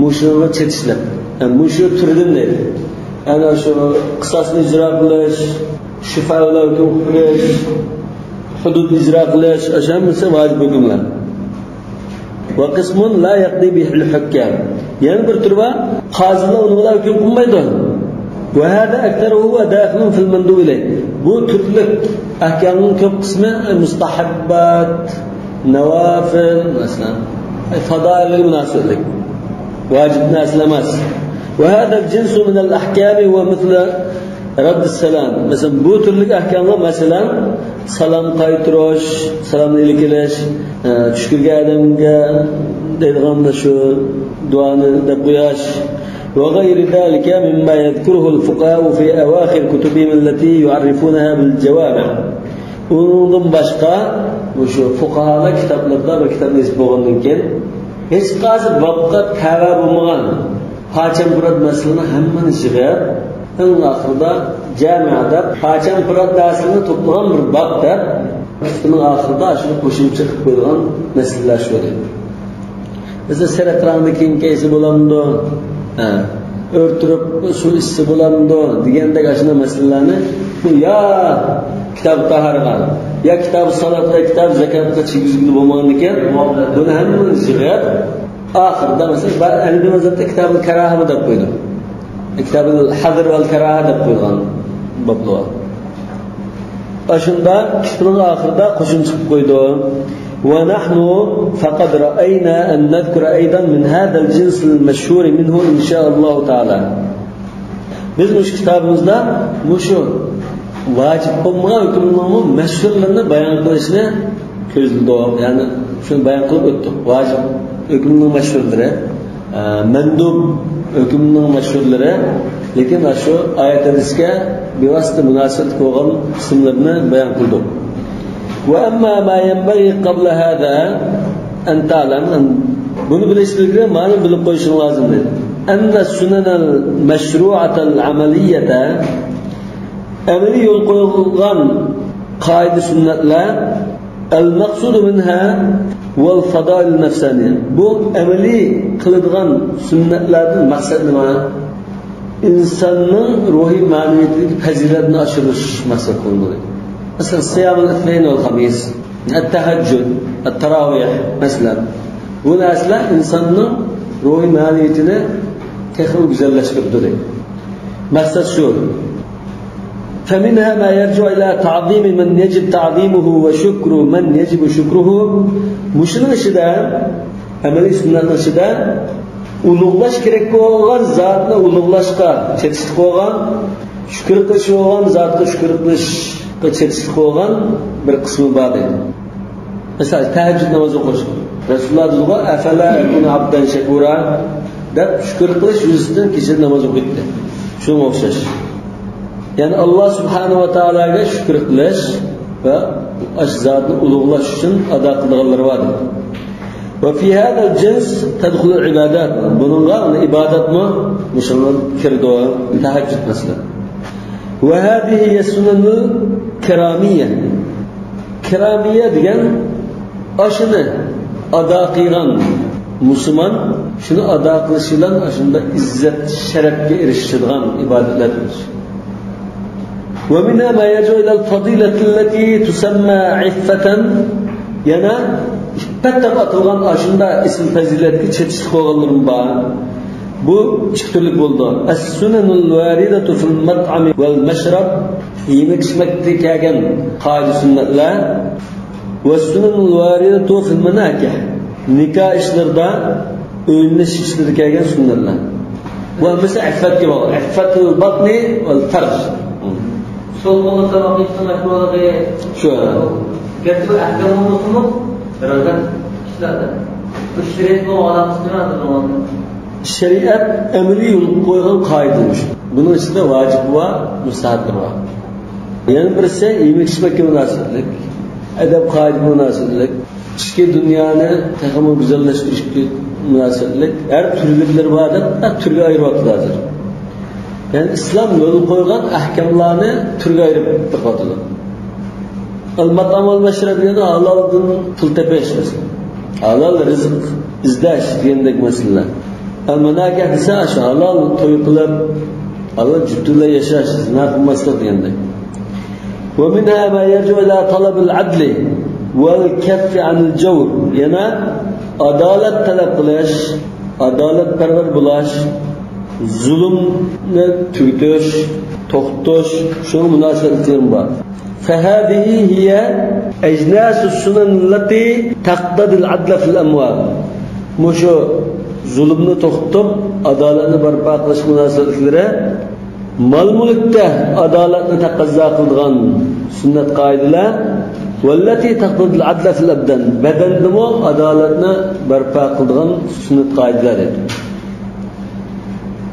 mushuni chetishlar. Yani mushu turidan deydi. Ana shu qisosni ijro qilish, shifolar hukm qilish, hudud ijro qilish, o'shamisi vojib hukmlar. وقسم لا يقضي به الحكام يعني برتربا قاضيlar unga hukm qilmaydi وهذا أكثره هو داخل في المندوب إليه bu turlik ahkamning ko'p qismi mustahabbat nawafil masalan fadailga munosabatlik vojib narsalar emas وهذا الجنس من الأحكام ومثل رد السلام مثلا bu turlik ahkamlar masalan salom qaytirish salomni ilkilish tushkirga odamga deydiganda shu duoni deb qo'yish وغير ذلك مما يذكره الفقهاء في أواخر كتبهم التي يعرفونها بالجوامع undan boshqa o'sha fuqarolar kitoblarida bir kitobni yozib bo'lgandan keyin hech qaysi bobga tava bo'lmagan hacham burad masalani hammani yig'ib eng oxirida jamiada hacham burad darsini to'plagan bir bob deb kitobning oxirida shuni qo'shimcha qilib qo'ygan masalalar shu edi. Mesela seratranni keyin qaysi bo'lamdi, o'rtirib shu issi bo'lamdi degandek ashuna masalalarni bu ya kitob taharga ya kitob salatga kitob zakatga chigizgili bo'lmagan ekan buni hammani yig'ib oxirida masalan Alibi mazhabda kitobul karaha deb qo'ydi. Kitobul hadr val karaha deb qo'ygan boblar. Ashunda kitobning oxirida qo'shimcha qilib qo'ydi. ونحن فقد رأينا أن نذكر أيضا من هذا الجنس المشهور منه إن شاء الله تعالى. biz bu kitobimizda mushu vojib bo'lmagan hukmlarning mashhurlarini bayon qilishni ko'zladik. Ya'ni shuni bayon qilib o'tdik. Vojib hukmning mashhurlari, mandub hukmning mashhurlari, lekin shu oyat hadisga bevosita munosabat bo'lgan qismlarni bayon qildik. وأما ما ينبغي قبل هذا أن تعلم أن bunu bilishlikle ma'lum bilib qo'yishing lozimdir. أن السنن المشروعة العملية amaliy yo'l qo'yilgan qoida sunnatlar المقصود منها والفضائل النفسانية. Bu amaliy qiladigan sunnatlarning maqsadi nima? İnsanning ruhiy ma'naviyatidagi fazilatni oshirish maqsad qilinadi. مثلا صيام الاثنين والخميس التهجد التراويح مثلا bu narsalar insonning ruhiy ma'naviyatini texnik güzelleştirdi. Maqsad shu. فمنها ما يرجع إلى تعظيم من يجب تعظيمه وشكر من يجب شكره. Muşunun işida amaliy sunnatning ishida ulug'lash kerak bo'lgan zotni ulug'lashga chetishib qo'ygan, shukr qilish bo'lgan zotga shukr qilish chetishib qo'ygan bir qismi bor edi. Masalan, tahajjud namozi o'qish. Rasululloh deydilar: "Afala akunu abdan shakura" deb shukr qilish yuzidan kecha namoz o'qiydi. Shunga o'xshash. Ya'ni Alloh subhanahu va taologa shukr qilish va o'sha zotni ulug'lash uchun ado qilganlar bor. Va fi hada al-jins tadkhulu al-ibadat. Bunga ibodatmi musulmon kirdi, tahajjud masalan. Va hadihi hiya sunanul kiramiyya. Kiramiyya degan oshini ado qilgan musulmon shuni ado qilish bilan shunda izzat sharafga erishadigan ibodatlardir. ومنها ما يرجع إلى الفضيلة التي تسمى عفة. yana iffat atilgan ashunda ism fazilatga chetishlik bo'lganlarim bor. Bu ikki turli bo'ldi. As-sunanul waridatu fil mat'ami wal mashrab. Yemek içmekte kelgan qoida sunnatlar va sunanul waridatu fil manakih. Nikah ishlarida o'yinish ishlarida kelgan sunnatlar. Va misal iffatga bog'liq. Iffatul batni wal farj. Sol qo'lda vaqt makruhligi shu. Gapni ahkam bo'lsa-mu, birodan işlerde. Bu şeriatın o alakası nedir o anda? Şeriat emri yol koygan kaydımış. Bunun içinde vacip var, müstahaplar var. Yani birisi yemek içmekle münasebetlik, edep kaydı münasebetlik, içki dünyanı takımı güzelleştirişki münasebetlik, her türlükleri vardır, her türlü ayırmak lazım. Yani İslam yolu koygan ahkamlarını türlü ayırıp tıkatılı. Al-matam al-meşreb yana halaldan pul tepeşmesin. Halal rızık izdaş diyendek meseleler. Al-manakah ise aşı halal toy kılıp Allah cüttüyle yaşaş, zina kılmasla diyendek. وَمِنْهَا مَا يَرْجُ إِلَى طَلَبِ الْعَدْلِ وَالْكَفِّ عَنِ الْجَوْرِ yana adalet talep kılış, adalet perver bulaş, zulümle tüytüş, tohtuş, şunun münasebetlerim var. فهذه هي أجناس السنن التي تقتضي العدل في الأموال. مشو zulümni to'xtatib adolatni barpo qilish munosabatlari mol mulkda adolatni taqozo qiladigan sunnat qoidalar vallati taqtadil adla fil abdan badandami adolatni barpo qiladigan sunnat qoidalar edi.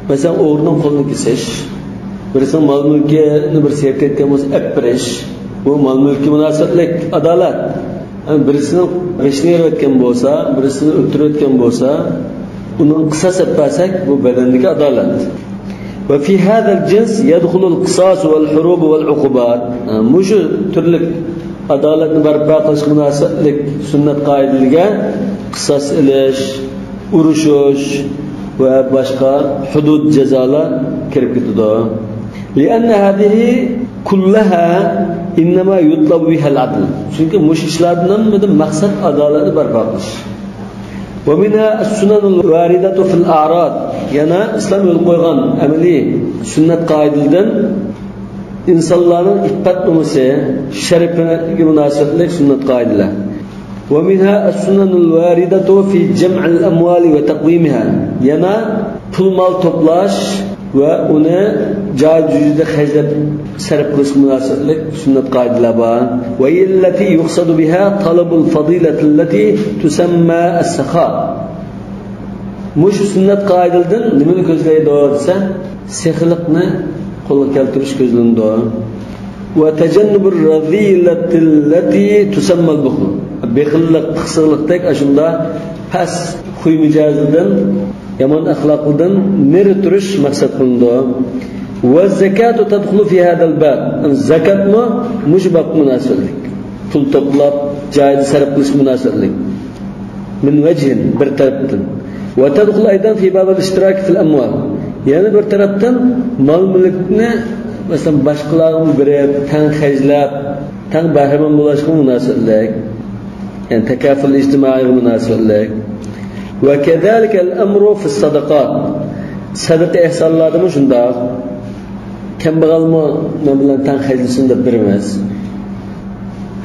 Masalan, o'g'rining qo'lini kesish, birisi mol mulkini bir serkatga bo'lsa apirish, bu mol mulki munosabatlik adolat. Birisini g'ishni yerayotgan bo'lsa, birisini o'ltirayotgan bo'lsa, uning qisas etpasak bu badandagi adolat. Va fi hada al-jins yadkhulu al-qisas wal-hurub wal-uqubat. Mushu turli adolatni barpo qilish munosabatlik sunnat qoidalariga qisas ilish, urushish va boshqa hudud jazolar kirib ketadi. لأن هذه كلها إنما يطلب بها العدل. Çünkü mush ishlardan maqsad adolatni barpo qilish. ومنها السنن الواردة في الأعراض. yana islom yo'l qo'ygan amaliy sunnat qoidalaridan insonlarning iffat nomusi, sharifiga munosabatli sunnat qoidalar. ومنها السنن الواردة في جمع الأموال وتقويمها. yana pul mol to'plash va uni joy-joyida xarjlab sarf qilish munosabatli sunnat qoidalar bor. Va illati yuqsadu biha talabul fadilati allati tusamma as-sakha. Mush sunnat qoidalaridan nimani ko'zlaydi desa, sexliqni qo'lga keltirish ko'zlanadi. Va tajannubur radhilati allati tusamma al-bukhl. Bexillik, tiqsiqlikdek ashunda pas xuy mijozidan yomon axloqdan nari turish maqsad qilindi. Va zakatu tadkhulu fi hada al-bab. Zakatmi mushbaq munosabatlik. Pul to'plab joyida sarf qilish munosabatlik. Min vajhin bir tarafdan. Va tadkhulu aydan fi bab al-ishtirak fi al-amwal. Yani bir tarafdan mol mulkni masalan boshqalarga berib, tan xajlab, tan bahramon bo'lishga munosabatlik. Yani takaful ijtimoiy munosabatlik. وكذلك الأمر في الصدقات. صدقة إحسان الله دم شندا كم بغلما نبلان تنخيلسون دبرمز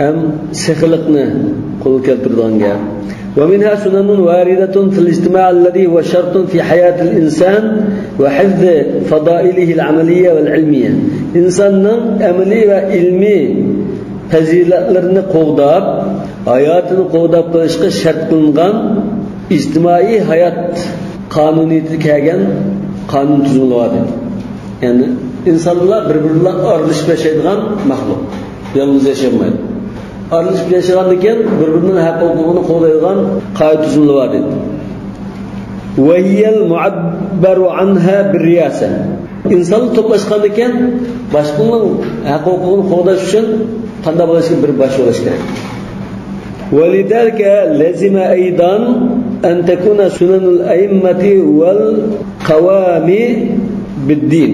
أم سخلقنا قل كالتردانجا. ومنها سنن واردة في الاجتماع الذي هو شرط في حياة الإنسان وحفظ فضائله العملية والعلمية. إنساننا عملي وعلمي فزيلتlerini qo'g'dab, hayotini qo'g'dab qilishga shart qilingan ijtimoiy hayot qonuniyati kelgan qonun tuzumlari. Ya'ni insonlar bir-biri bilan aralashib yashaydigan maxluq. Yolg'iz yashamaydi. Aralashib yashagandan keyin bir-birining haq-huquqini qo'llaydigan qoida tuzumlari. Va hiyal mu'abbaru anha bir-riyasa. Inson to'plashgandan keyin boshqaning haq-huquqini qo'llash uchun qanday bo'lishga bir bosh bo'lish kerak. ولذلك لازم أيضا أن تكون سنن الأئمة والقوام بالدين.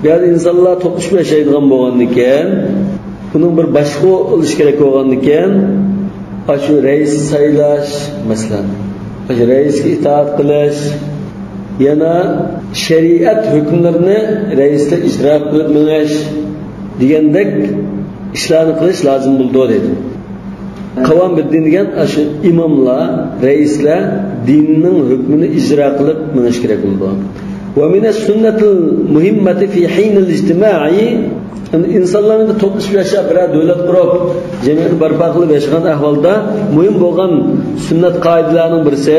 Yani insanlar toplashib yashaydigan bo'lgandan buning bir boshqa bo'lish kerak bo'lgandan shu rais saylash, masalan, shu raisga itoat qilish, yana shariat hukmlarini raislar ijro qilib minish degandek ishlarni qilish lozim bo'ldi dedi. Qavom biddin degan shu imomlar, raislar dinning hukmini ijro qilib minish kerak bo'ldi. ومن السنة المهمة في حين الاجتماع insonlarni to'plashib yashab bir davlat qurib jamiyat barpo qilib yashagan ahvolda muhim bo'lgan sunnat qoidalarining birisi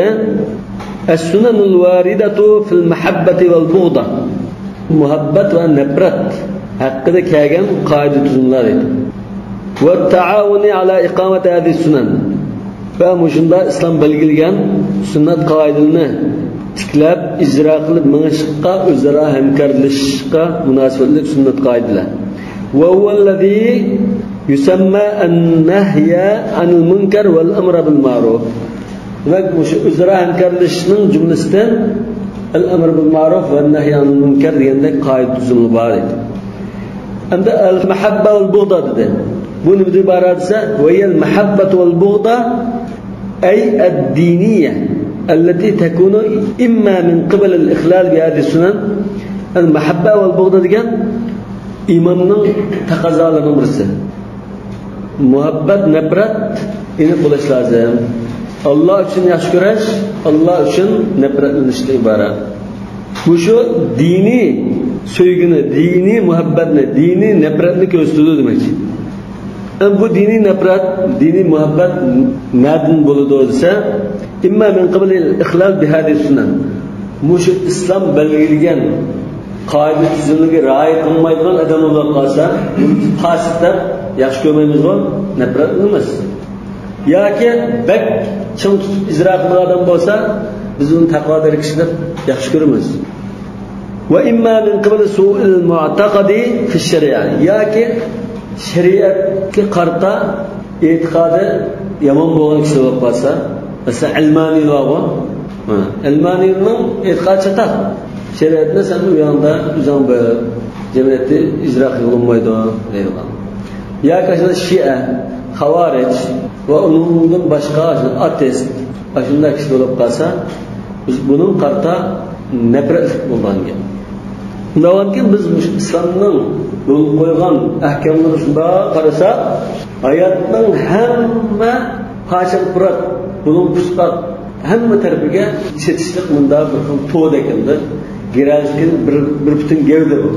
as-sunanul waridatu fil mahabbati wal bughda muhabbat va nafrat haqida kelgan qoida tuzumlar edi va ta'awuni ala iqamati hadhihi sunan va mushunda islom belgilagan sunnat qoidalarini tiklab ijro qilib mingishqa o'zaro hamkorlashishga munosabatli sunnat qoidalar وهو الذي يسمى النهي عن المنكر والأمر بالمعروف. مش أزرع هنكرلشنن جملستان الأمر بالمعروف والنهي عن المنكر ديالك قاعدة تزول بارد. عند المحبة والبغضة ده. بون بدي بارادسة وهي المحبة والبغضة أي الدينية التي تكون إما من قبل الإخلال بهذه السنن. المحبة والبغضة دي imanning taqozolarning birisi muhabbat nafrat ini bo'lish lozim Alloh uchun yaxshi ko'rish Alloh uchun nafratlanishdan iborat bu shu diniy so'ygini diniy muhabbatni diniy nafratni ko'rsatadi demakchi bu diniy nafrat diniy muhabbat nadin bo'ladi desa imma min qabl al-ikhlal bi hadhihi sunan mush islom belgilagan qoida tuzumlarga rioya qilmaydigan odamlar qolsa qasddan yaxshi ko'rmaymiz va nafrat qilamiz yoki bak chim tutib ijro qilgan odam bo'lsa biz uni taqvodar kishi deb yaxshi ko'ramiz va imma min qibl su'il mu'taqadi fi shari'a yoki shariatga qarta e'tiqodi yomon bo'lgan kishi bo'lib qolsa masalan ilmoniylar bor ilmoniyning e'tiqodi chataq şeriatni sen u yoqda uzun bir jamiyatda ijro qilinmaydi deydilar yoki shia xavarij va undan boshqa ateist shunday kishi bo'lib qolsa biz buning qarta nafrat bo'lgan undan biz islomning yo'l qo'ygan ahkomlarini shunday qarasak hayotning hamma qachon qurat buning pusqat hamma tarafiga chetishlik bunda bir to'd ekanda girajkin bir bütün gevde bu.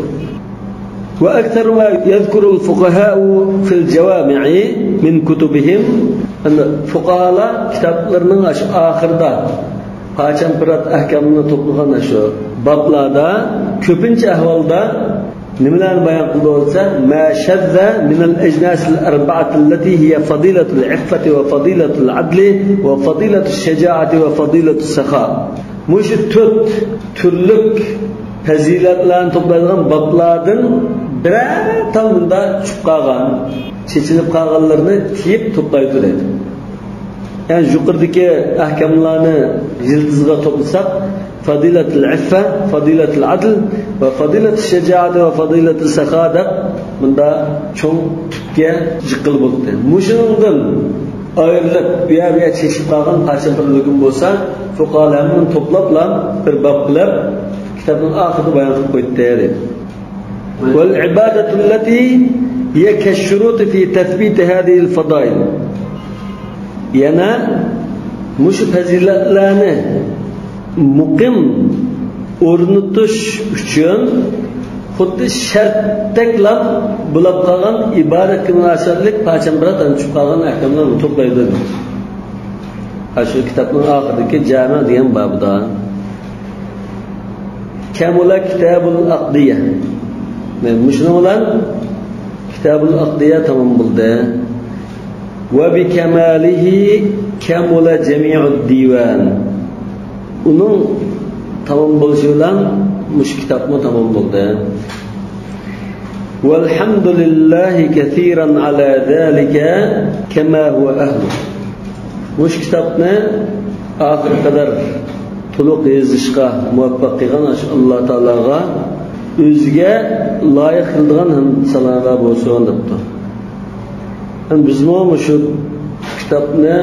وأكثر ما يذكر الفقهاء في الجوامع من كتبهم أن فقهاء كتابlarının آخرda قاچan pirat ahkamını toplagan şu bablarda köpünçe ahvalda nimeler bayan qildi olsa ma shadda min al-ajnas al-arba'ah allati hiya fadilatu al-iffati wa fadilatu al-'adl wa fadilatu ash-shaja'ati wa fadilatu as-sakha mush turlik fazilatlarni to'playdigan bablardan biror bunda tushib qolgan chechilib qolganlarni kiyib to'playdi dedi ya'ni yuqoridagi ahkamlarni yiltizga to'plasak fadilatul iffa fadilatul adl va fadilatul shajaat va fadilatul sakha deb bunda cho'ng tutga jiqil bo'ldi mushundan ayrilib bu yerga chechib qolgan qancha bir lugum bo'lsa fuqarolarni to'plablar bir bob qilib kitobning oxirida bayon qilib qo'ydi dedi wal ibadatu allati hiya kashurut fi tathbit hadhihi al fadail yana mush fazilatlarni muqim o'rnatish uchun xuddi shartdeklar bo'lib qolgan ibodatga munosabatlik pachambirat chiqib qolgan ahkomlarni to'playdi shu kitobning oxiridagi jami degan babda kamula kitabul aqdiya mushuni bilan kitabul aqdiya tamom bo'ldi va bi kamalihi kamula jami'ud divan uning tamom bo'lishi bilan mush kitobni tamom bo'ldi valhamdulillahi kathiran ala zalika kama huwa ahlu mush kitobni oxir qadar to'liq yozishga muvaffaq qilgan Alloh taologa o'ziga loyiq qilgan hamsalar bo'lsin debdi. Bizmo shu kitobni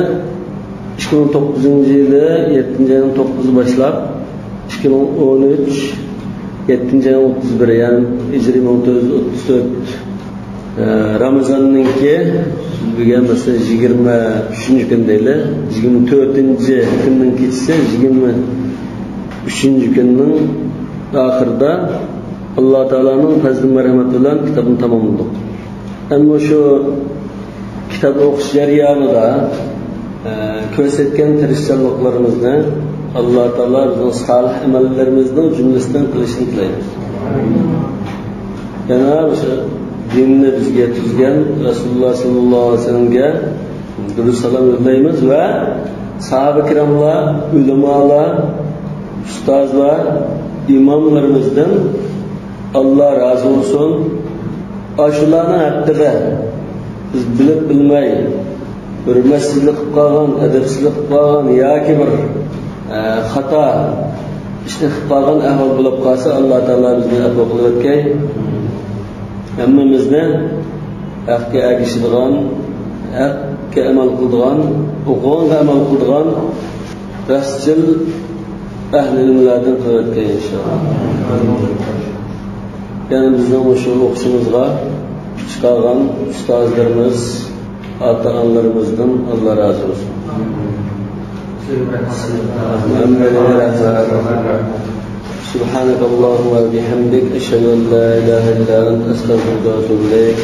2009-yili 7-ayning 9 boshlab 2013 7-ayning 31 ya'ni hijriy 1434 Ramazonninki bizga mesela 23-kun deyli 24-kunning kechasi 23-kunning ahirda Alloh taolaning fazl marhamati bilan kitobni tamomladik. Ammo shu kitob o'qish jarayonida ko'rsatgan tirishchiliklarimizni Alloh taolo bizning solih amallarimizning jumlasidan qilishini tilaymiz. Yana o'sha dinni bizga tuzgan Rasululloh sallallohu alayhi vasallamga durud salom yo'llaymiz va sahoba kiromlar, ulamolar, ustozlar, imomlarimizdan Alloh rozi bo'lsin. Shularning haqida biz bilib bilmay hurmatsizlik qilib qolgan, adabsizlik qilib qolgan yoki bir xato ishni qilib qolgan ahvol bo'lib qolsa, Alloh taolo bizni afv qilib o'tgay. Hammamizni haqqa ergashadigan, haqqa amal qiladigan, o'qiganga amal qiladigan rastchil ahli ilmlardan qilib o'tgay inshaalloh. Yani bizning o'sha o'qishimizga chiqargan ustozlarimiz, ota-onalarimizdan Alloh rozi bo'lsin. سبحانك اللهم وبحمدك أشهد أن لا إله إلا أنت أستغفرك وأتوب إليك